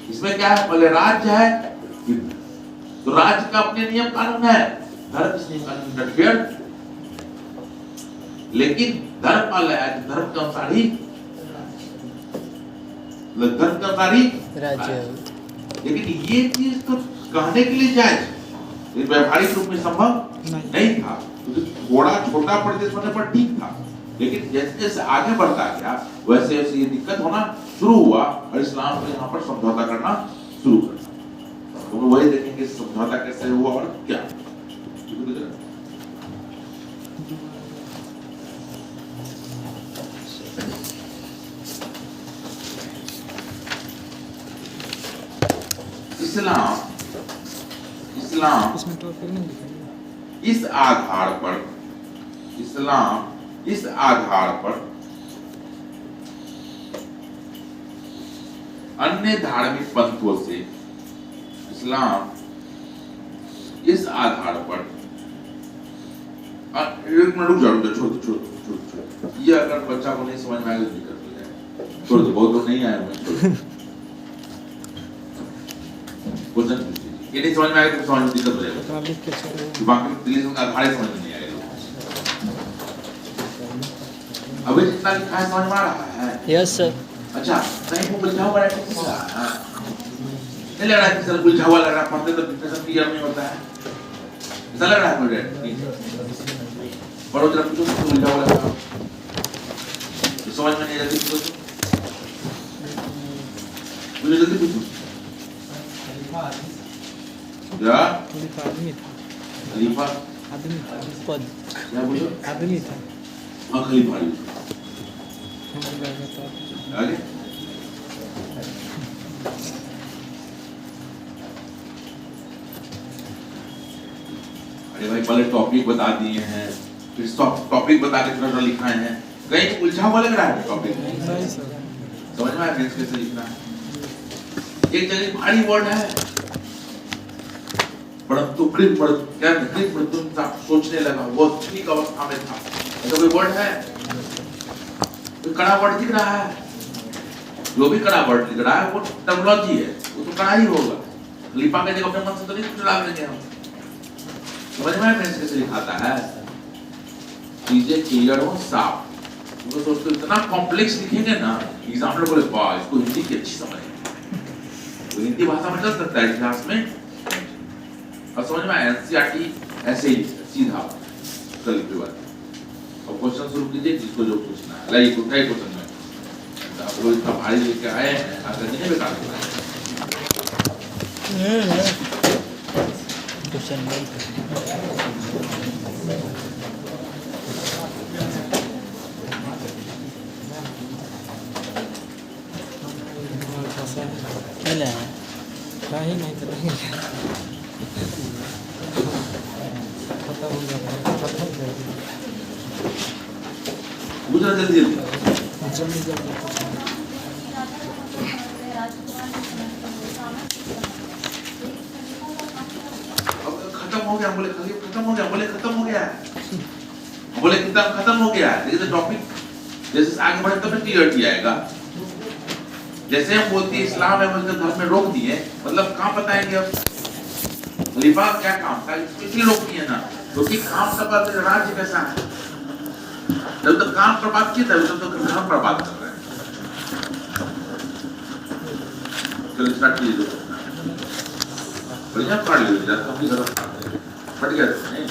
इसमें क्या है, पहले राज्य है फिर, तो राज्य का अपने नियम कानून है, धर्म इस नियम कानून में इंटरफेयर, लेकिन धर्म का लाया धर्म के अनुसार ही राज्य, लेकिन ये चीज तो कहने के लिए जायज, व्यवहारिक रूप में संभव नहीं था, क्योंकि थोड़ा छोटा प्रदेश होने पर ठीक था, लेकिन जैसे जैसे आगे बढ़ता गया वैसे वैसे ये दिक्कत होना शुरू हुआ और इस्लाम को यहाँ पर समझौता करना शुरू कर, तो वही देखेंगे समझौता कैसे हुआ और क्या। इस्लाम इसमें टॉपिक नहीं लिखा है। इस आधार पर, इस्लाम इस आधार पर अन्य धार्मिक पंथों से, इस्लाम इस आधार पर, एक मिनट रुक जाओ, छोड़, ये अगर बच्चा को नहीं समझ में आएगा तो दिक्कत हो जाएगा, छोड़ दो, बहुत लोग नहीं आए हुए, क्वेश्चन ये नहीं समझ में आएगा तो समझ में दिक्कत हो जाएगा, बाकी दिल्ली से आधार समझ में नहीं आएगा। अभी जितना लिखा है समझ में आ रहा है? Yes sir. अच्छा, कहीं वो बुझा हुआ है नहीं लग रहा है, सर बुझा हुआ लग रहा है, पढ़ते तो डिफिनेशन क्लियर नहीं होता है, ऐसा लग रहा है मुझे, पढ़ो जरा, कुछ बुझा हुआ लग रहा है, समझ में नहीं आती, मुझे जल्दी पूछो क्या? आदमी था, खलीफा आदमी था, पद क्या बोलो? आदमी था, हाँ खलीफा आगे। अरे भाई पहले टॉपिक बता दिए हैं, फिर टॉपिक बता के थोड़ा लिखा है, कहीं उलझा हुआ लग रहा है टॉपिक, नहीं सर, समझ में आया कैसे लिखना है। एक जगह भारी वर्ड है, परंतु क्या सोचने लगा, वो ठीक अवस्था में था, ऐसा कोई वर्ड है, कोई कड़ा वर्ड दिख रहा है, जो भी कड़ा वर्ड लिख रहा है वो टर्मिनोलॉजी है, वो तो कड़ा ही होगा, खलीफा के जगह अपने मन से तो नहीं कुछ ला लेंगे हम, समझ में आया कैसे लिखाता है, चीजें क्लियर हो, साफ, तो सोचते इतना कॉम्प्लेक्स लिखेंगे ना, एग्जाम्पल बोले वाह इसको हिंदी की अच्छी समझ है, तो हिंदी भाषा में चल सकता है इतिहास में, और समझ में एनसीईआरटी ऐसे ही सीधा कल के बाद। और क्वेश्चन शुरू कीजिए जिसको जो पूछना है, लाइए कुछ कई क्वेश्चन में आप लोग इतना भारी लेके आए हैं, आकर नहीं बेकार हो रहा है। क्वेश्चन नहीं नहीं नहीं चलेंगे, खत्म हो गया, पूछना जल्दी जल्दी। जल्दी जल्दी अब खत्म हो गया, बोले खत्म हो गया, बोले खत्म हो गया, बोले किताब खत्म हो गया, लेकिन टॉपिक जैसे आगे बढ़े तब क्लियर किया जाएगा। जैसे हम बोलते हैं इस्लाम है, मुझे धर्म में रोक दिए, मतलब काम बताएंगे अब खलीफा क्या काम था, इसलिए रोक दिए ना, क्योंकि काम का बात राज्य कैसा है, जब तक काम पर बातचीत है तब तक धर्म पर बात कर रहे हैं। चलो स्टार्ट कीजिए, बढ़िया पढ़ लीजिए, अपनी तरफ फट गया तो नहीं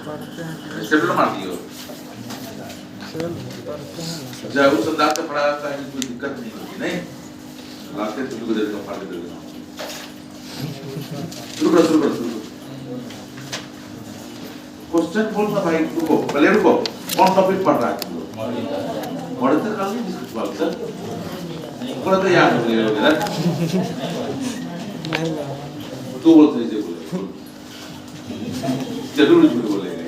पढ़ते हैं स्टेपलर मार दियो खेल पढ़ते हैं ना सर। जब उस अंदाज से पढ़ा जाता है कि कोई दिक्कत नहीं होगी नहीं लाते तुम को दे दूंगा फाड़ दे दूंगा शुरू करो क्वेश्चन बोलना भाई रुको पहले रुको कौन टॉपिक पढ़ रहा है तुम लोग पढ़ते कल नहीं डिस्कस बात सर थोड़ा तो याद हो गया होगा नहीं तू बोलते से बोले जरूर झूठ बोलेगा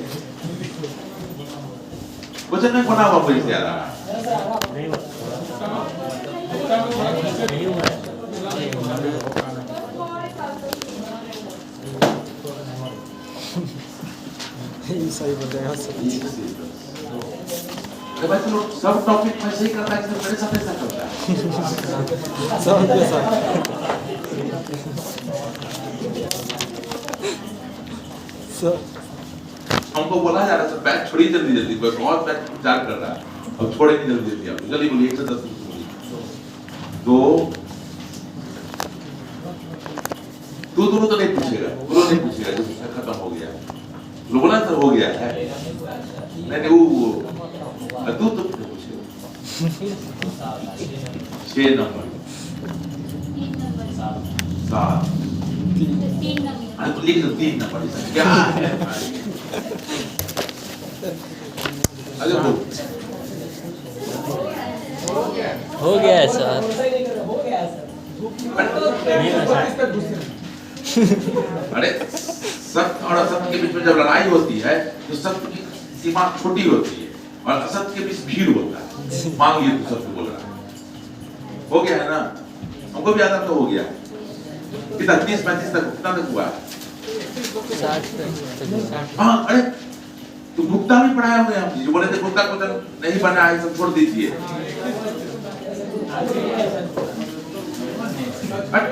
क्वेश्चन में पढ़ा हुआ कोई से आ रहा ये सही बताया सर। तो भाई लोग सब टॉपिक में सही करता है कि मेरे साथ ऐसा करता है सब के साथ सर हमको बोला जा रहा है बैच छोड़ी जल्दी जल्दी बस बहुत बैच विचार कर रहा है अब छोड़े नहीं जल्दी जल्दी आप जल्दी बोलिए 1 से 10 दो तू दोनों तो नहीं पूछेगा दोनों नहीं पूछेगा जो खत्म हो गया लोगों ने तो हो गया है नहीं वो तू तो पूछेगा 6 नंबर 7 तो लिख दो 3 नंबर क्या है अरे हो गया है सर। अरे सत्य और असत्य के बीच में जब लड़ाई होती है तो सत्य की सीमा छोटी होती है और असत्य के बीच भीड़ होता है मान लिया तू सत्य बोल रहा है हो गया है ना हमको भी आदत तो हो गया कितना 30-35 तक कितना तक हुआ 60 हाँ अरे तो गुप्ता भी पढ़ाया हुआ है हम जो बोले थे गुप्ता को नहीं बना है सब छोड़ दीजिए हट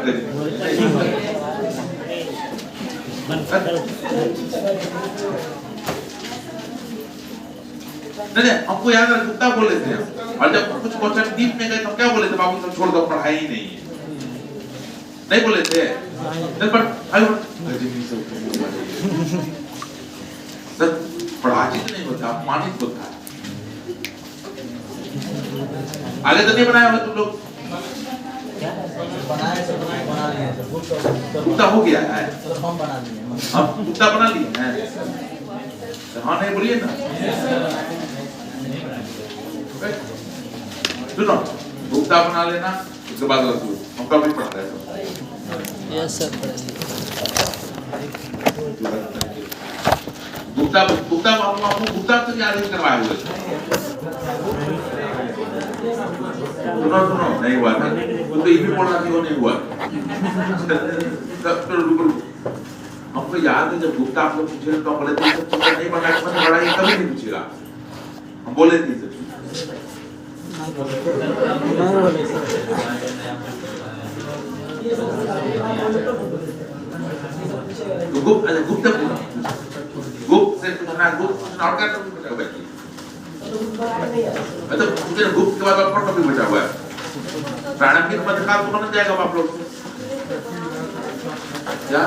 नहीं हमको याद है गुप्ता बोले थे और जब कुछ क्वेश्चन डीप में गए तो क्या बोले थे बाबू सब छोड़ दो पढ़ाई ही नहीं है नहीं बोले थे पर सर पराजित नहीं होता अपमानित होता है आगे तो नहीं बनाया होगा तुम लोग बना लिए कुत्ता हो गया है हम बना लिए अब कुत्ता बना लिए हैं हाँ नहीं बोलिए ना सुनो कुत्ता बना लेना उसके बाद रख लो हम कभी पढ़ रहे हैं यस सर गुप्ता गुप्ता आपको गुप्ता से याद नहीं करवाए हुए सुनो नहीं हुआ था वो तो ये भी बोल रहा था वो नहीं हुआ तब तो रुको हमको याद है जब गुप्ता आप लोग पूछे तो बोले थे सब चीजें नहीं बना के बड़ा ये कभी नहीं पूछेगा हम बोले थे नहीं बोले गुप्त गुप्त से पूछना गुप्त और क्या टॉपिक बचा हुआ है मतलब मुझे गुप्त के बाद और टॉपिक बचा हुआ है प्रारंभिक मध्यकाल तो बन जाएगा आप लोग क्या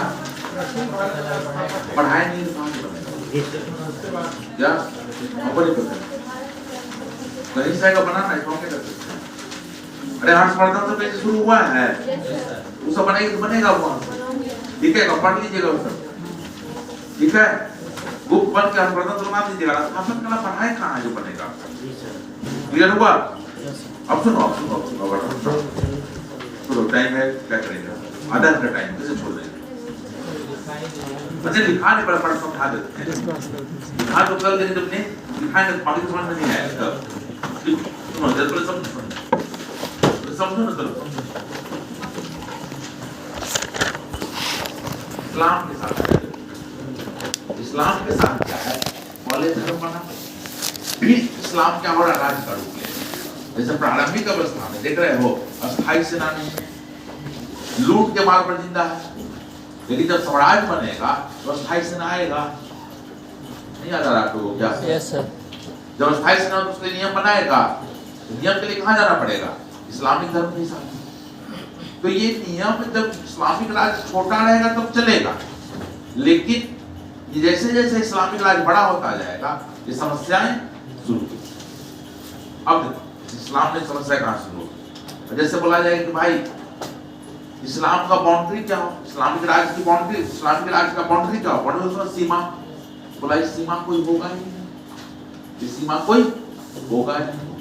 पढ़ाई नहीं क्या अपन ही पता कहीं से का बनाना है कौन क्या कर सकते हैं अरे हर्षवर्धन तो कैसे शुरू हुआ है वो सब बनेगा वहाँ ठीक है पढ़ लीजिएगा वो सब ठीक है बुक बन के हर्षवर्धन तो बना दीजिएगा स्थापन करना पढ़ाई कहाँ है जो बनेगा क्लियर हुआ अब सुनो चलो टाइम है क्या करेंगे आधा घंटा टाइम कैसे छोड़ देंगे अच्छा लिखा नहीं पड़ा समझा देते हैं लिखा तो कर देंगे जब नहीं लिखाएंगे तो बाकी समझ में नहीं आएगा सुनो जल्दी समझो ना चलो इस्लाम के साथ क्या है कॉलेज धर्म बना फिर इस्लाम क्या हो रहा राज का रूप ले जैसे प्रारंभिक अवस्था में देख रहे हो अस्थायी सेना नहीं लूट के माल पर जिंदा है लेकिन जब स्वराज बनेगा तो अस्थायी सेना आएगा नहीं आ रहा आपको क्या यस सर जब अस्थायी सेना उसके नियम बनाएगा तो नियम के लिए कहाँ जाना पड़ेगा इस्लामिक धर्म के हिसाब तो ये नियम जब इस्लामिक राज छोटा रहेगा तब चलेगा लेकिन जैसे जैसे इस्लामिक राज बड़ा होता जाएगा ये समस्याएं शुरू होती। अब देखो इस्लाम ने समस्या कहां शुरू होती, जैसे बोला जाए कि भाई इस्लाम का बाउंड्री क्या हो, इस्लामिक राज की बाउंड्री, इस्लामिक राज का बाउंड्री क्या हो, बाउंड्री उसमें सीमा, बोला इस सीमा कोई होगा ही नहीं, इस सीमा कोई होगा ही नहीं।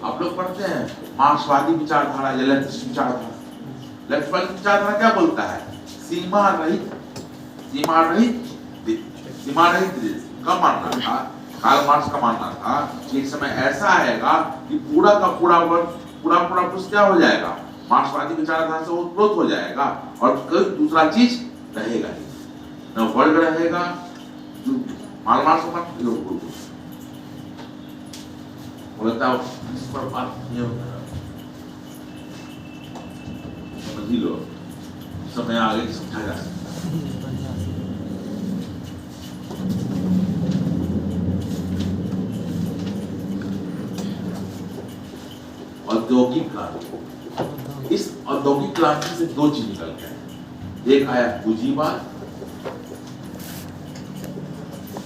आप लोग पढ़ते हैं मार्क्सवादी विचारधारा या लेफ्टिस्ट विचारधारा, लेफ्टिस्ट विचारधारा क्या बोलता है, सीमा रहित देश का मानना था, कार्ल मार्क्स का मानना था कि एक समय ऐसा आएगा कि पूरा का पूरा वर्ग पूरा कुछ क्या हो जाएगा, मार्क्सवादी विचारधारा से उत्प्रोत हो जाएगा और कोई दूसरा चीज रहेगा ही, न वर्ग रहेगा, कार्ल मार्क्स का बोलता है इस पर बात नहीं होता, समझ लो समय आगे समझा जा सकता है। औद्योगिक क्रांति, इस औद्योगिक क्रांति से दो चीज निकल गए, एक आया पूंजीवाद,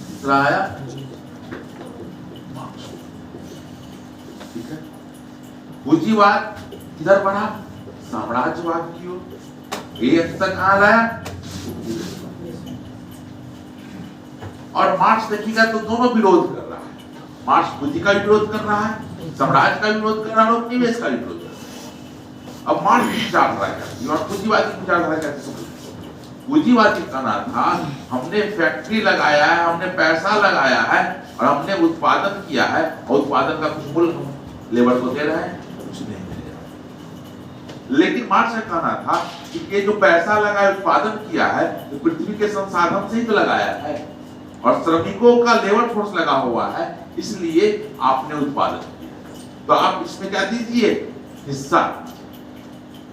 दूसरा आया मार्क्स। ठीक है, पूंजीवाद किधर बढ़ा, साम्राज्यवाद की ओर, ये अंत तक कहां लाया, और मार्क्स देखिएगा तो दोनों विरोध कर रहा है, मार्क्स पूंजी का विरोध कर रहा है, साम्राज्य का विरोध कर रहा है और निवेश का विरोध कर रहा है। अब मार्क्स की विचारधारा क्या और पूंजीवादी विचारधारा क्या, पूंजीवादी कहना था हमने फैक्ट्री लगाया है, हमने पैसा लगाया है और हमने उत्पादन किया है और उत्पादन का कुछ मूल्य लेबर को दे रहे हैं, कुछ नहीं दे रहे। लेकिन मार्क्स का कहना था कि ये जो पैसा लगाया उत्पादन किया है तो पृथ्वी के संसाधन से ही तो लगाया है और श्रमिकों का लेबर फोर्स लगा हुआ है, इसलिए आपने उत्पादन किया, तो आप इसमें क्या दीजिए, हिस्सा।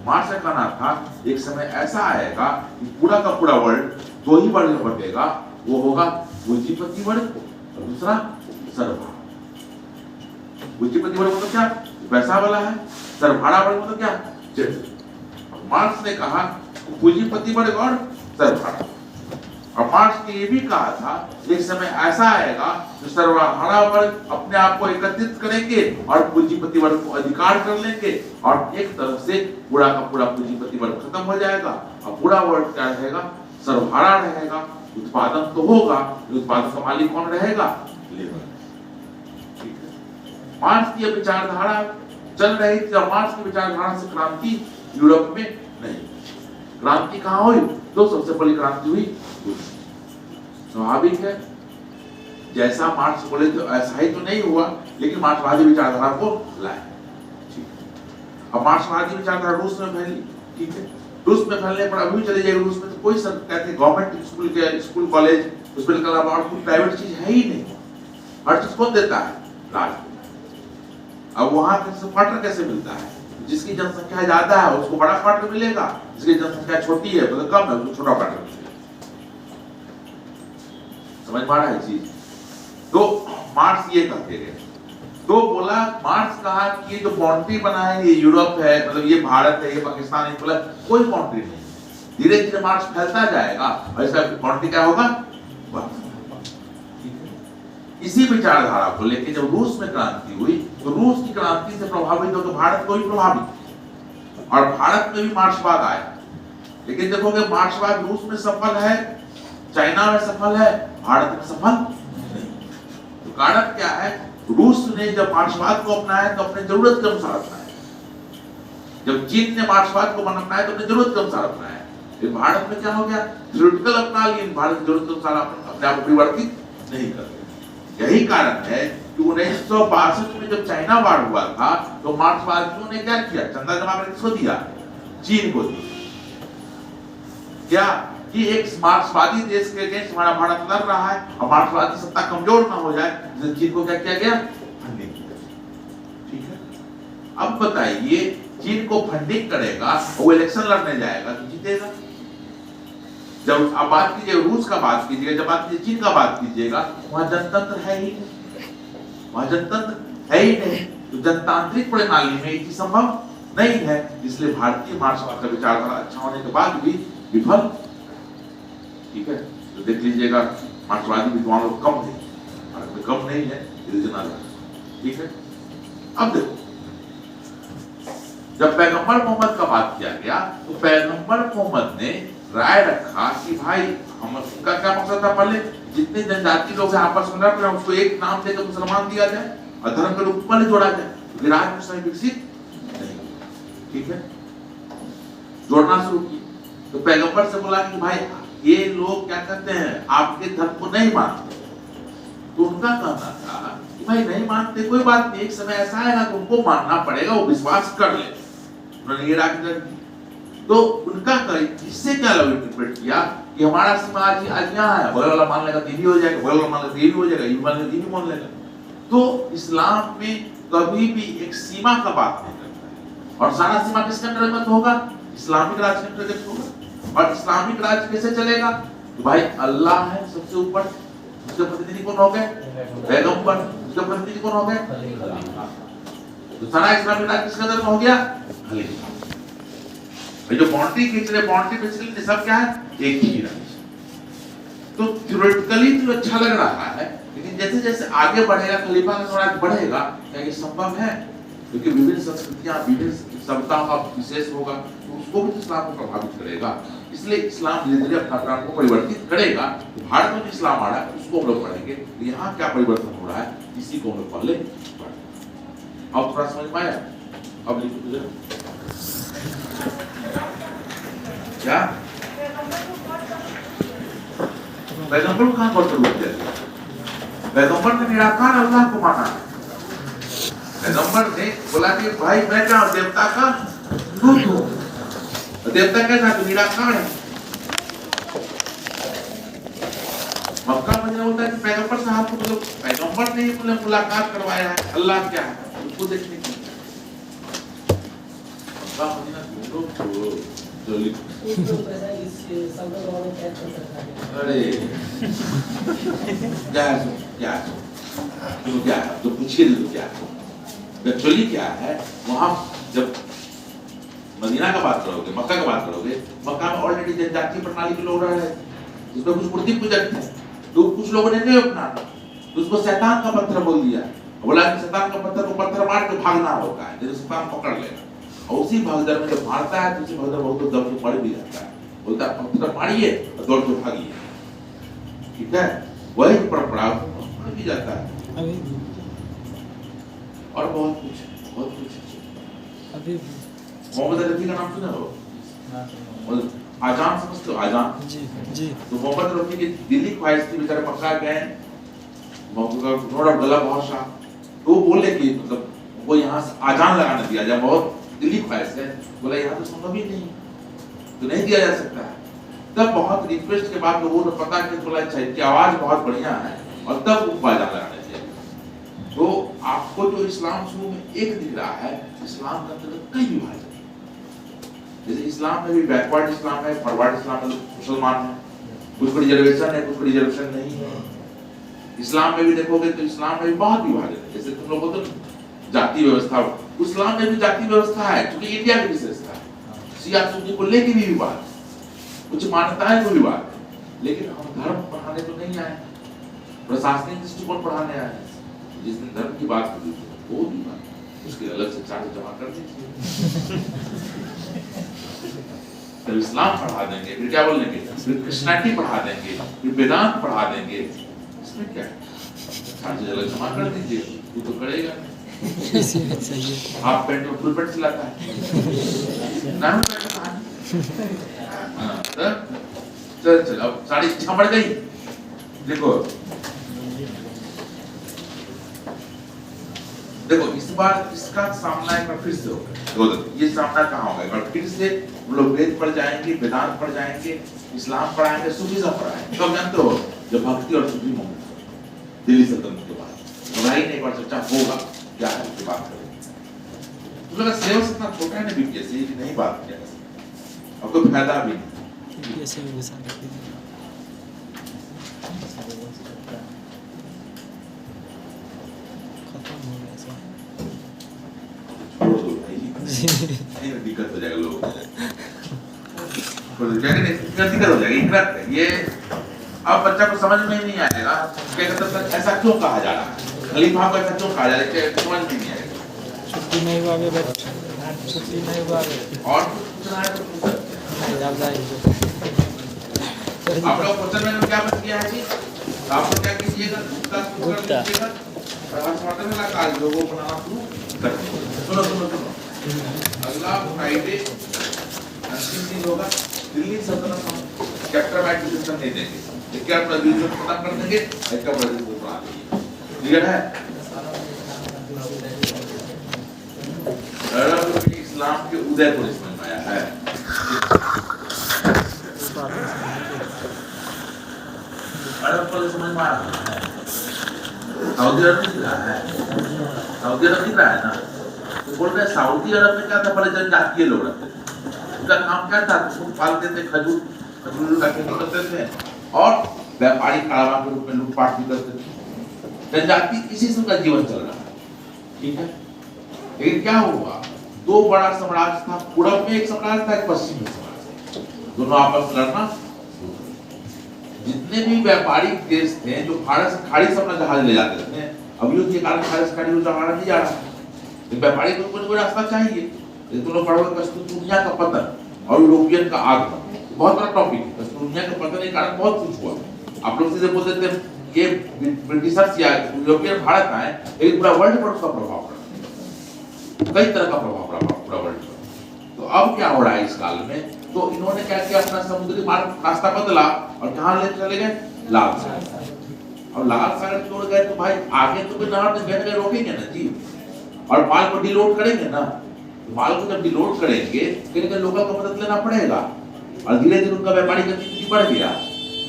मार्क्स का कहना था एक समय ऐसा आएगा कि पूरा का पूरा वर्ल्ड दो ही वर्ग में बटेगा, वो होगा पूंजीपति वर्ग और दूसरा सरभाड़ा। पूंजीपति वर्ग मतलब क्या, पैसा वाला है, सरभाड़ा वर्ग मतलब क्या, मार्क्स ने कहा पूंजीपति वर्ग और सरभाड़ा। और मार्क्स ने ये भी कहा था एक समय ऐसा आएगा जो सर्वहारा वर्ग अपने आप को एकत्रित करेंगे और पूंजीपति वर्ग को अधिकार कर लेंगे और एक तरफ से पूरा का पूरा पूंजीपति वर्ग खत्म हो जाएगा और पूरा वर्ग क्या रहेगा, सर्वहारा रहेगा, उत्पादन तो होगा, उत्पादन का मालिक कौन रहेगा, लेबर। ठीक है, मार्क्स की विचारधारा चल रही थी और मार्क्स की विचारधारा से क्रांति यूरोप में नहीं, क्रांति कहां हुई, तो सबसे बड़ी क्रांति हुई, स्वाभाविक है जैसा मार्क्स बोले तो ऐसा ही तो नहीं हुआ, लेकिन मार्क्सवादी विचारधारा को लाए। ठीक है, अब मार्क्सवादी विचारधारा रूस में फैली, ठीक है, रूस में फैलने पर अभी चले जाएगा, रूस में तो कोई सब कहते गवर्नमेंट स्कूल के स्कूल कॉलेज उसमें के अलावा और कोई प्राइवेट चीज है ही नहीं, हर चीज कौन देता है, राज। अब वहां क्वार्टर कैसे मिलता है, जिसकी जनसंख्या ज्यादा है उसको बड़ा क्वार्टर मिलेगा, जिसकी जनसंख्या छोटी है मतलब कम है उसको छोटा क्वार्टर मिलेगा। समझ पा रहा है चीज, तो मार्क्स ये कहते गए, तो बोला मार्क्स कहा कि ये जो बाउंड्री बना है ये यूरोप है, मतलब ये भारत है, ये पाकिस्तान है, बोला कोई बाउंड्री नहीं, धीरे धीरे मार्क्स फैलता जाएगा और इसका बाउंड्री क्या होगा, इसी विचारधारा को लेके जब रूस में क्रांति हुई तो रूस की क्रांति से प्रभावित होकर भारत को भी प्रभावित और भारत में भी मार्क्सवाद आया। लेकिन देखोगे मार्क्सवाद रूस में सफल है, चाइना में सफल है, भारत में सफल नहीं। तो कारण क्या है, रूस ने जब मार्क्सवाद को अपनाया तो अपने जरूरत के अनुसार अपनाया, जब चीन ने मार्क्सवाद को अपनाया तो अपने जरूरत के अनुसार अपनाया। फिर भारत में क्या हो गया, थ्योरेटिकल अपना लिए, भारत की जरूरत के अनुसार अपने आप को परिवर्तित नहीं कर। यही कारण है कि 1962 में जब चाइना वार हुआ था तो मार्क्सवादियों ने क्या किया, चंदा जमा करके किसको दिया, चीन को दिया। क्या कि एक मार्क्सवादी देश के अगेंस्ट हमारा भारत लड़ रहा है और मार्क्सवादी सत्ता कमजोर ना हो जाए, इसलिए चीन को क्या किया गया, फंडिंग किया। ठीक है, अब बताइए चीन को फंडिंग करेगा और वो इलेक्शन लड़ने जाएगा तो जीतेगा। जब आप बात कीजिए रूस का बात कीजिएगा, जब बात कीजिए चीन का बात कीजिएगा, वहां जनतंत्र है ही नहीं, वहां जनतंत्र है ही नहीं, तो जनतांत्रिक प्रणाली में ये संभव नहीं है। इसलिए भारतीय मार्क्सवाद का विचारधारा अच्छा होने के बाद भी विफल। ठीक है, तो देख लीजिएगा मार्क्सवादी विद्वान लोग कम थे, भारत में कम नहीं है, रिलीजन आ रहा है। ठीक है, अब देखो जब पैगंबर मोहम्मद का बात किया गया तो पैगंबर मोहम्मद ने राय रखा कि भाई हम, उनका क्या मकसद था, पहले जितने जनजाति लोग हैं आपस में रह उसको एक नाम देकर मुसलमान दिया जाए और धर्म के रूप में जोड़ा जाए, विराट में सही विकसित नहीं। ठीक है, जोड़ना शुरू किया तो पैगंबर से बोला कि भाई ये लोग क्या कहते हैं आपके धर्म को नहीं मानते, तो उनका कहना था कि भाई नहीं मानते कोई बात नहीं, एक समय ऐसा आएगा तो उनको मानना पड़ेगा, वो विश्वास कर ले। उन्होंने ये राय तो उनका इससे क्या लोग इंटरप्रेट किया कि हमारा समाज आज यहाँ है, बगल वाला मान लेगा दीदी हो जाएगा, बगल वाला मान लेगा दीदी हो जाएगा, ये मान लेगा दीदी मान लेगा। तो इस्लाम में कभी भी एक सीमा का बात नहीं करता है, और सारा सीमा किसके अंतर्गत होगा, इस्लामिक राज्य के अंतर्गत होगा। और इस्लामिक राज्य कैसे चलेगा, तो भाई अल्लाह है सबसे ऊपर, उसके प्रतिनिधि कौन हो गए, पैगंबर, उसके प्रतिनिधि कौन हो गए, तो सारा इस्लामिक राज्य किसके अंदर हो गया, खलीफा। जो बाउंड्री खींच रहे, बाउंड्री बेसिकली सब क्या है, एक ही राज्य। तो थ्योरेटिकली तो अच्छा लग रहा है, लेकिन जैसे जैसे आगे बढ़ेगा खलीफा का स्वराज बढ़ेगा, क्या ये संभव है, क्योंकि विभिन्न संस्कृतियां, विभिन्न सभ्यताओं का विशेष होगा, तो उसको भी इस्लाम को प्रभावित करेगा। इसलिए इस्लाम धीरे धीरे अपना काम को परिवर्तित करेगा। तो भारत में इस्लाम आ रहा है उसको हम लोग पढ़ेंगे, तो यहाँ क्या परिवर्तन हो रहा है इसी को हम लोग पहले पढ़ेंगे। अब थोड़ा समझ में आया, अब लिखो क्या पैगंबर को कहां पर रूप दिया, पैगंबर ने निराकार अल्लाह को माना। पैगंबर ने बोला कि भाई मैं क्या देवता का दूत हूं, देवता कैसा तो निराकार है। मक्का मदीना बोलता है कि पैगंबर साहब को मतलब पैगंबर ने मतलब मुलाकात करवाया है, अल्लाह क्या है उसको देखने के लिए। मक्का मदीना लोग अरे क्या तो पूछिए तो क्या एक्चुअली क्या है, वहां जब मदीना का बात करोगे, मक्का का बात करोगे, मक्का में ऑलरेडी जनजातीय प्रणाली के लोग रह रहे थे, जिसमें कुछ मूर्ति पूजक थे, तो कुछ लोगों ने नहीं अपनाया, तो उसको शैतान का पत्थर बोल दिया, बोला कि शैतान का पत्थर को पत्थर मार के भागना होता है, जैसे शैतान पकड़ लेगा। और उसी भगदड़ में जब मारता है तो उसी भगदड़ बहुत दम से पड़ भी जाता है, बोलता है पत्थर मारिए और दौड़ के भागिए। ठीक है, वही परंपरा पड़ भी जाता है और बहुत कुछ अभी मोहम्मद रफी का नाम सुना हो, आजान समझते हो, आजान जी जी, तो मोहम्मद रफी की दिल्ली ख्वाहिश थी, बेचारे मक्का गए, थोड़ा गला बहुत सा, तो बोले कि मतलब वो यहाँ से आजान लगाने दिया जाए, बहुत दिल्ली ख्वाहिश है, बोला यहाँ तो संभव ही नहीं, तो नहीं दिया जा सकता है। तब बहुत रिक्वेस्ट के बाद लोगों ने पता कि बोला अच्छा इनकी आवाज बहुत बढ़िया है, और तब वो आजान लगाने दिया। तो आपको जो इस्लाम शुरू में एक दिख रहा है, इस्लाम के अंदर कई विभाजन, जैसे इस्लाम में भी बैकवर्ड इस्लाम है, फॉरवर्ड इस्लाम है, मुसलमान है, कुछ को रिजर्वेशन है, कुछ को रिजर्वेशन नहीं है। इस्लाम में भी देखोगे तो इस्लाम में भी बहुत विभाजन है, जैसे तुम लोगों तो जाति व्यवस्था, इस्लाम में भी जाति व्यवस्था है, क्योंकि इंडिया की विशेषता है, शिया सुन्नी को लेके भी विवाद, कुछ मान्यताएं को विवाद है, लेकिन हम धर्म पढ़ाने तो नहीं आए, प्रशासनिक दृष्टिकोण पढ़ाने आए। जिस दिन धर्म की बात होगी वो भी बात उसके अलग से चार्ज जमा कर दीजिए। तो इस्लाम पढ़ा देंगे, फिर क्या बोलेंगे, फिर क्रिश्चियनिटी पढ़ा देंगे, फिर वेदांत पढ़ा देंगे, इसमें क्या चार्ज अलग जमा कर दीजिए, वो तो करेगा सही है। हाफ पैंट और फुल पैंट सिलाता है ना, चल अब सारी इच्छा बढ़ गई। देखो इस बार इसका सामना एक बार फिर से होगा, ये सामना कहाँ होगा, एक बार फिर से हम लोग वेद पढ़ जाएंगे, वेदांत पढ़ जाएंगे, इस्लाम पढ़ाएंगे, सूफीज़्म पढ़ाएंगे। तो जानते हो जब भक्ति और सूफी मोहम्मद दिल्ली सल्तनत के बाद घबराई नहीं, एक बार चर्चा होगा क्या है उसकी बात करेंगे। तो लगा सिलेबस इतना छोटा है ना बीपीएससी की, नहीं बात किया अब कोई फायदा भी नहीं। बीपीएससी में घुसा देते हैं, खत्म हो गया सब। छोड़ दो भाई, नहीं दिक्कत हो जाएगा लोगों को, क्या दिक्कत हो जाएगी। ये अब बच्चा को समझ में ही नहीं आएगा कि ऐसा क्यों कहा जा रहा है, खलीफा को ऐसा क्यों कहा जा रहा है, समझ में नहीं आएगा। छुट्टी नहीं हुआ बच्चा, छुट्टी नहीं हुआ और कुछ पूछना है तो पूछ आप लोग क्वेश्चन में क्या बच गया है जी, आप लोग क्या कीजिएगा, लोगों बनाना शुरू कर। सुनो सुनो सुनो, अगला फ्राइडे अंतिम दिन होगा, दिल्ली सल्तनत चैप्टर वाइज डिस्कशन नहीं देंगे, क्या प्रेजेंटेशन खत्म कर देंगे, इसका प्रेजेंटेशन बना देंगे, क्लियर है। अरब इस्लाम के उदय को समझ में आया है, अरब को समझ में आया है, सऊदी अरब दिख रहा है, सऊदी अरब दिख रहा है ना, तो बोल रहे सऊदी अरब में क्या था, पहले जनजातीय लोग रहते थे, उनका काम क्या था, खूब पालते थे, खजूर का खेती करते थे और व्यापारी कारोबार के रूप में लूटपाट भी करते थे, जनजाति इसी से उनका जीवन चल रहा है, ठीक है। लेकिन क्या हुआ, दो बड़ा साम्राज्य था, पूरब में एक साम्राज्य था, एक पश्चिम में साम्राज्य, दोनों आपस में लड़ना, जितने भी व्यापारिक देश थे जो भारत से खाड़ी से अपना जहाज ले जाते थे, अब युद्ध के कारण खाड़ी से खाड़ी जहाज नहीं जा रहा, व्यापारी को कोई रास्ता चाहिए, दोनों पढ़ो कस्तूरिया का पतन और यूरोपियन का आगमन, बहुत बड़ा टॉपिक है, कस्तूरिया का पतन के कारण बहुत कुछ हुआ। आप लोग सीधे बोलते थे ये ब्रिटिशर्स या यूरोपियन भारत आए, लेकिन पूरा वर्ल्ड पर उसका प्रभाव पड़ा, कई तरह का प्रभाव पड़ा पूरा वर्ल्ड पर। तो अब क्या हो रहा है इस काल में, तो इन्होंने क्या किया, अपना समुद्री मार्ग रास्ता बदला और कहां ले चले गए, लाल सागर, और लाल सागर छोड़ गए तो भाई आगे तो कोई नहर में बैठ के रोकेंगे ना जी, और माल को डिलोड करेंगे ना, तो माल को जब डिलोड करेंगे फिर लोगों को मदद लेना पड़ेगा, और धीरे धीरे उनका व्यापारिक गतिविधि बढ़ गया,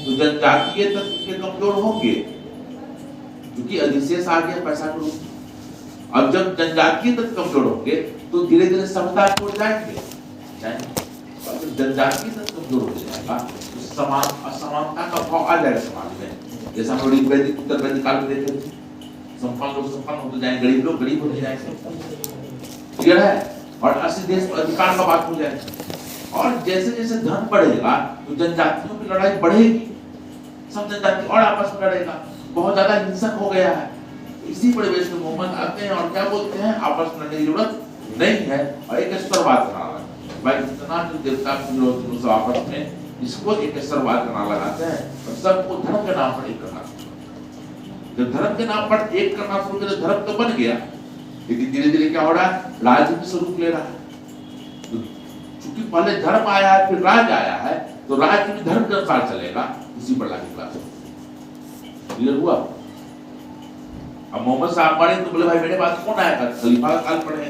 तो जनजातीय तत्व के कमजोर होंगे, क्योंकि अधिशेष आ गया पैसा के रूप में। अब जब जनजातीय तत्व कमजोर होंगे तो धीरे धीरे सभ्यता की ओर जाएंगे, और जब जनजातीय तत्व कमजोर हो जाएगा तो असमानता का भाव आ जाएगा समाज में, जैसा हम लोग वैदिक उत्तर वैदिक काल में देखे थे, संपन्न लोग संपन्न होते जाएंगे, गरीब लोग गरीब होते जाएंगे, क्लियर है। और असली देश पर अधिकार का बात हो जाएगी, और जैसे जैसे धन बढ़ेगा तो जनजातियों की लड़ाई बढ़ेगी, सब जनजाति और आपस में लड़ेगा, बहुत ज्यादा हिंसक हो गया है। इसी परिवेश में मोहम्मद आते हैं और क्या बोलते हैं, आपस में लड़ने की जरूरत नहीं है, और एक ईश्वरवाद करना लगा भाई, जितना जो देवता सब आपस में इसको एक ईश्वरवाद करना लगाते हैं, और सबको धर्म के नाम पर एक करना, जब धर्म के नाम पर एक करना शुरू किया धर्म तो बन गया, लेकिन धीरे धीरे क्या हो रहा है, राज्य भी स्वरूप ले रहा है। तो चूंकि पहले धर्म आया है फिर राज आया है, तो राज्य भी धर्म के अनुसार चलेगा, इसी पर लागू क्लास क्लियर हुआ। अब मोहम्मद साहब पढ़े तो बोले भाई मेरे पास कौन आया था, खलीफा का काल पढ़े,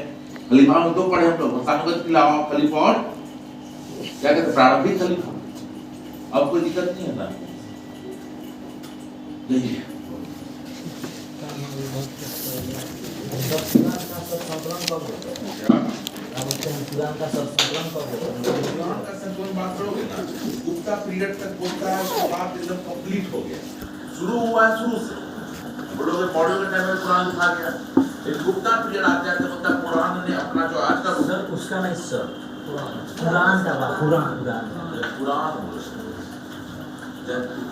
खलीफा में दो पढ़े हम लोग, मसानुगत के अलावा खलीफा और क्या कहते हैं प्रारंभिक खलीफा, अब कोई दिक्कत नहीं है ना, यही है। गुप्ता पीरियड तक बोलता है, उसके बाद एकदम कंप्लीट हो गया, शुरू हुआ है शुरू से, बोलोगे मॉडल के टाइम में कुरान लिखा गया, एक गुप्ता पीरियड आ गया तो मतलब कुरान ने अपना जो आज का सर उसका नहीं सर, कुरान का बात, कुरान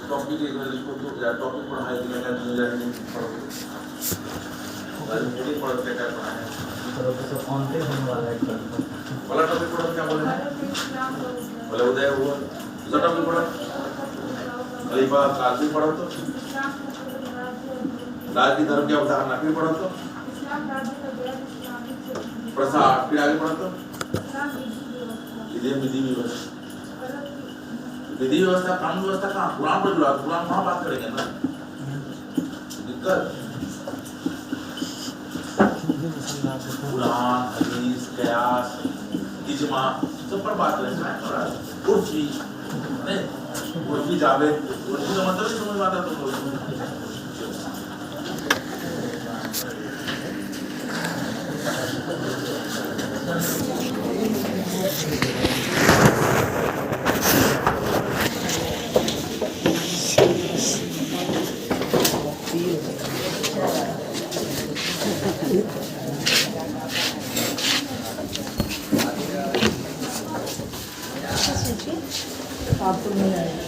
टॉपिक इसको तो टॉपिक पढ़ाया गया नहीं पढ़ते क्या पढ़ाया तो ऑनलाइन होने वाला है, वाला टॉपिक पढ़ो, क्या बोले बोले उदय हुआ, दूसरा टॉपिक पढ़ो खलीफा काजी पढ़ो, तो राज की धर्म क्या उदाहरण फिर पढ़ो, तो प्रसाद, फिर आगे पढ़ो, तो विधि व्यवस्था कानून व्यवस्था कहाँ, कुरान पर जुड़ा, कुरान वहाँ बात करेंगे ना, दिक्कत कुरान, हदीस, कयास, इजमा सब पर बात करेंगे, उर्फी नहीं, उर्फी जावेद, उर्फी का मतलब ही समझ में आता तुम लोग। आपको नहीं आएगा।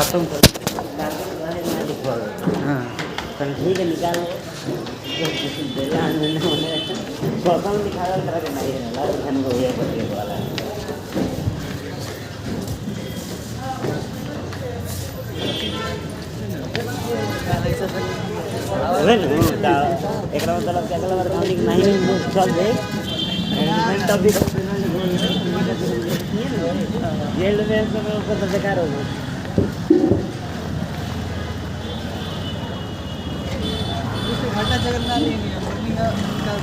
खत्म कर। हाँ ठीक है निकालो बेलान में होने प्रथम निकाल कर के नहीं है ना खाने को ये पड़े वाला अरे ना एक बार मतलब क्या कलर काउंटिंग नहीं चल दे एलिमेंट ऑफ द जेल में सब को तो बेकार हो गया घटना जगन्नाथ नहीं है मम्मी का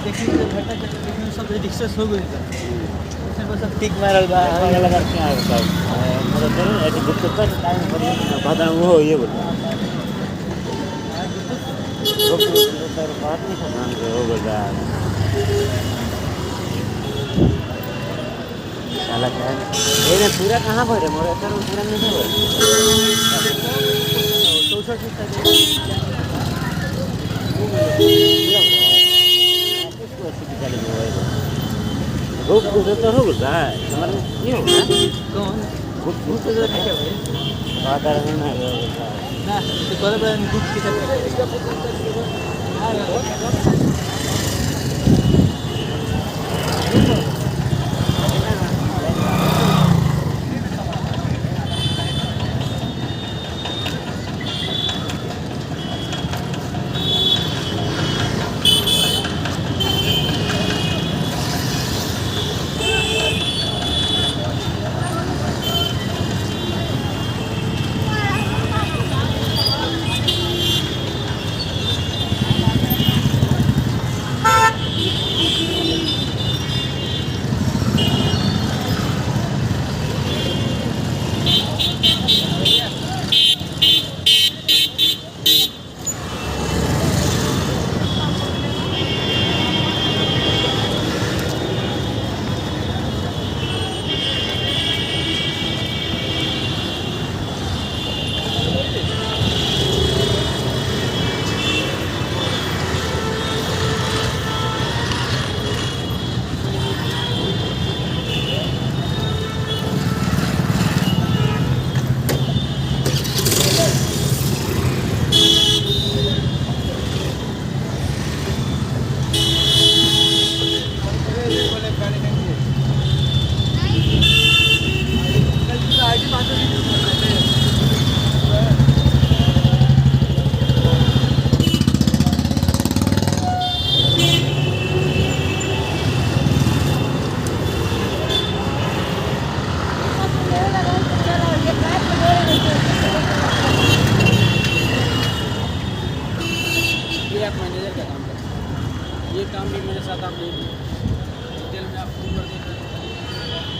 देखने से घटना देखने में सब डिस्कस हो गई था उसमें बस अब टिक वायरल बा अलग अलग क्या होता है मतलब तो ऐसे बुक पर टाइम पर बता वो ये बोलता तो बात नहीं करना हो गया साला क्या ये ना पूरा कहाँ भरे मोरे तो पूरा नहीं भरे 64 रूप तो हो गया हमारे नहीं होगा कौन रूप तो कैसे हो बात आ रहा है ना तो कोई बड़ा ग्रुप की तरह ये काम भी मेरे साथ आप ले डिटेल में आपको कर देते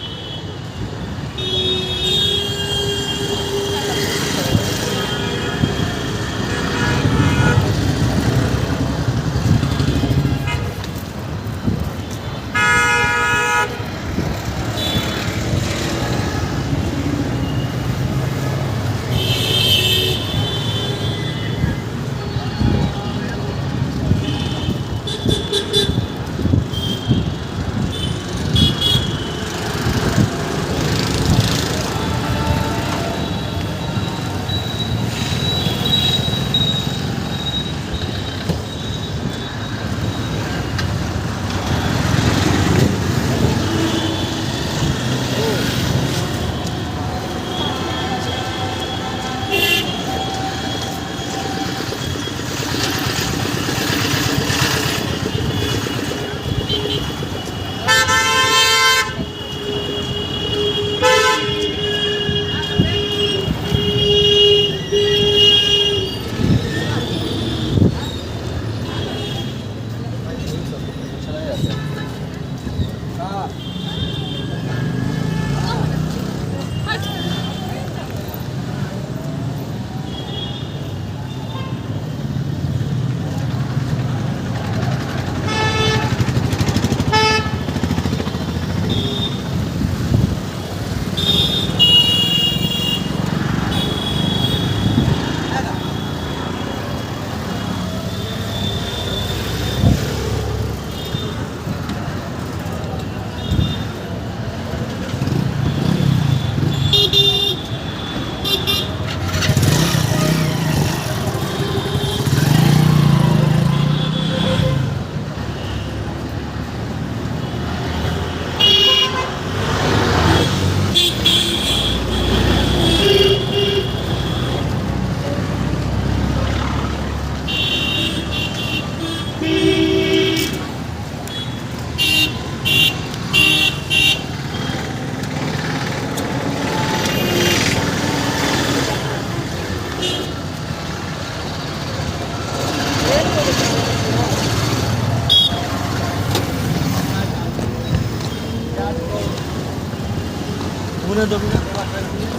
घूमने दो मिनट बात करती है।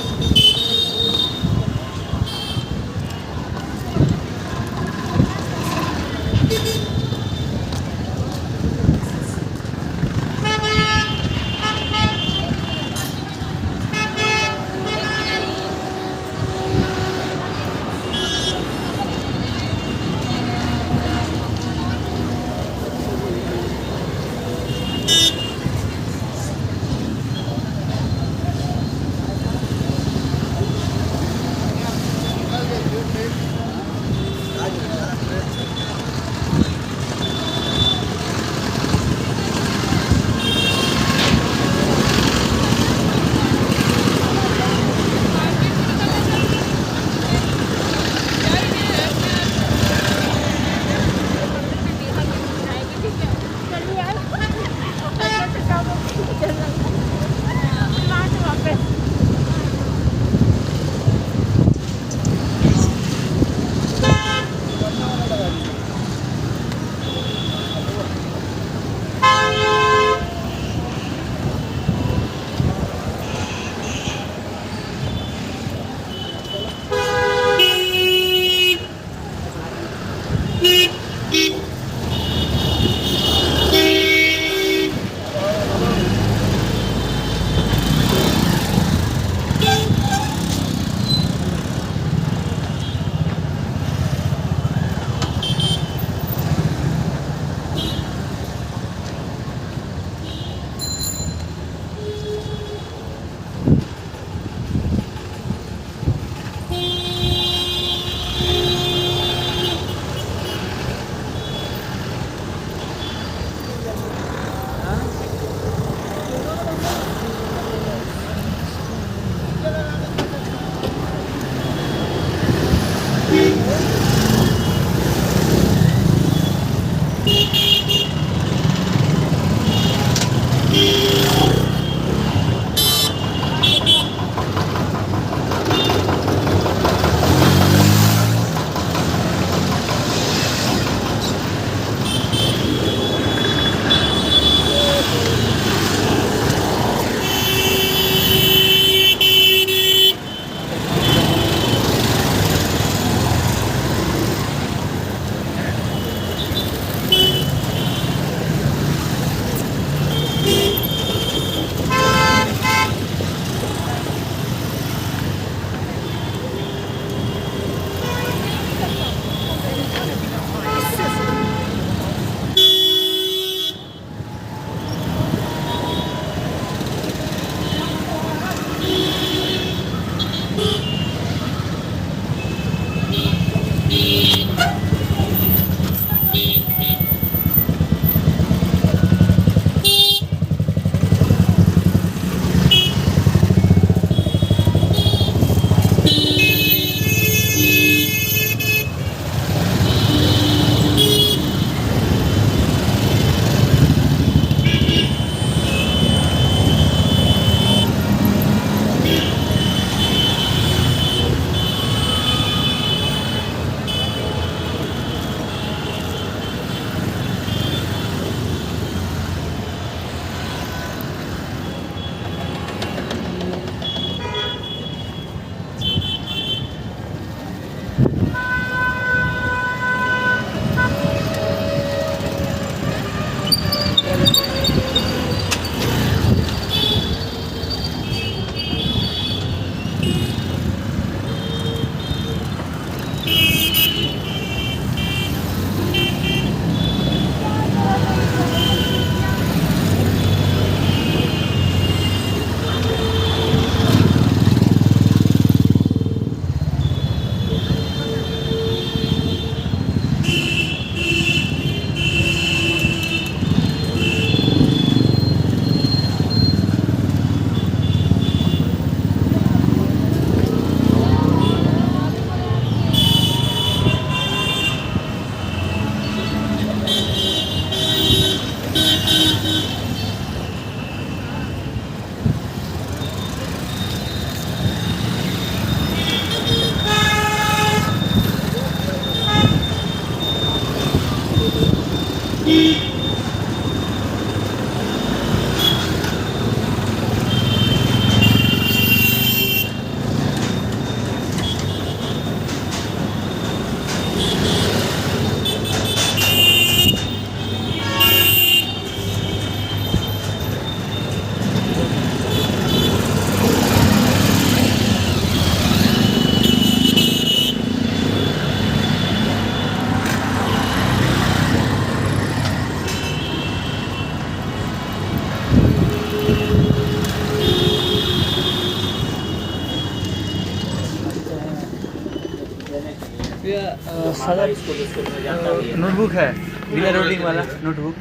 सादा स्कूल में जाता भी है। नोटबुक है बिना रोलिंग वाला नोटबुक,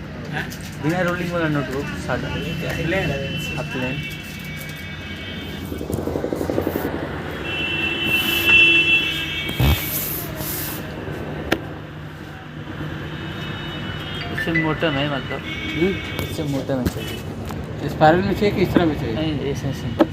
बिना रोलिंग वाला नोटबुक सादा प्लेन। इससे मोटा नहीं मतलब, इससे मोटा में चाहिए। स्पाइरल में चाहिए कि इस तरह में चाहिए? नहीं ऐसे सिंपल।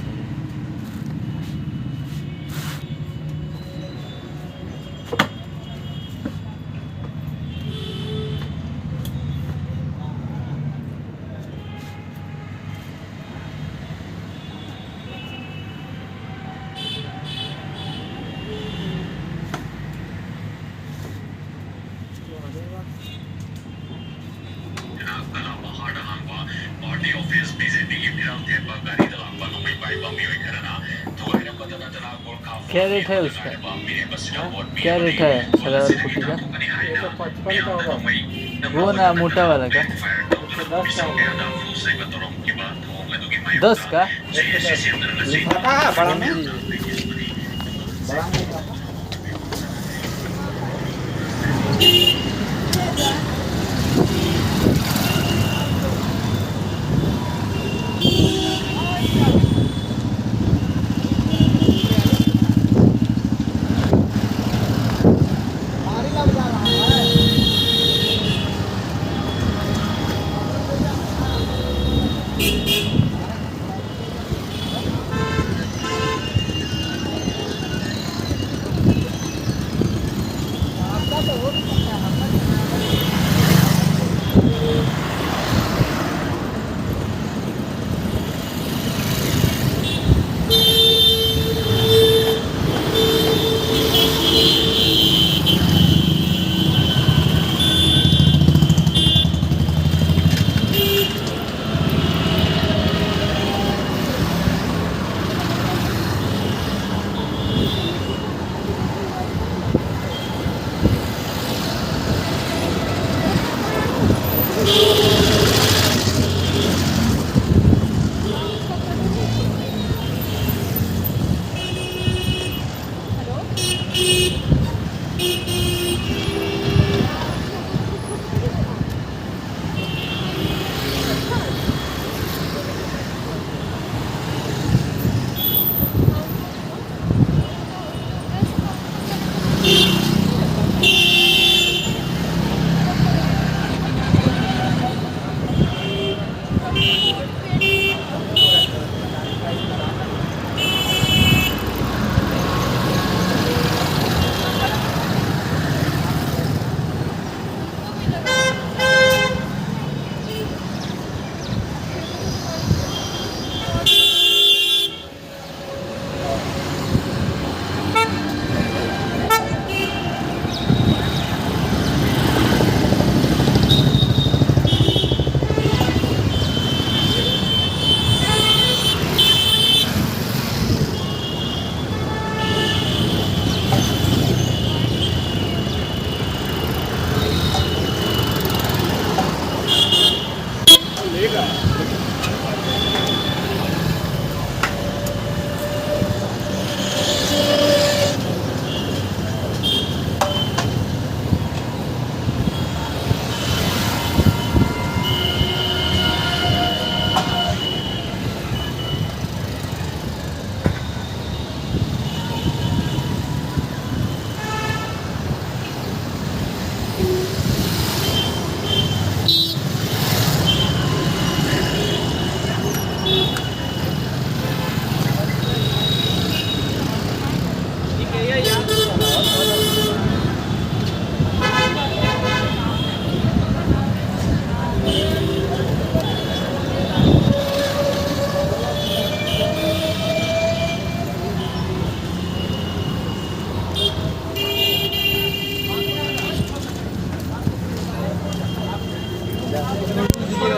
क्या रेट है उसका? क्या रेट है सदाबहार पुट्टी का? 155 का होगा। वो ना मोटा वाला का 110 का होगा। 10 का? लिखा है बड़ा में? बड़ा में लिखा था?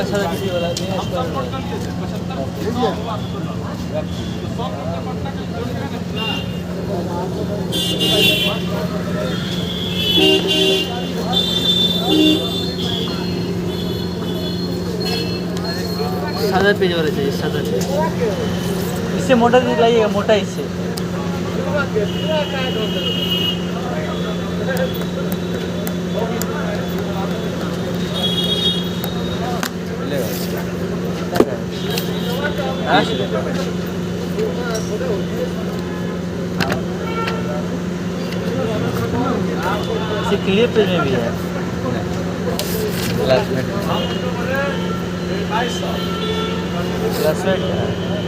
सादा किसी वाला बिना स्क्वायर वाला। सादा पेज वाला चाहिए, सादा पेज। इससे मोटा लाइएगा, मोटा इससे। इसे क्लियर पेज में भी है क्लासमेट क्लासमेट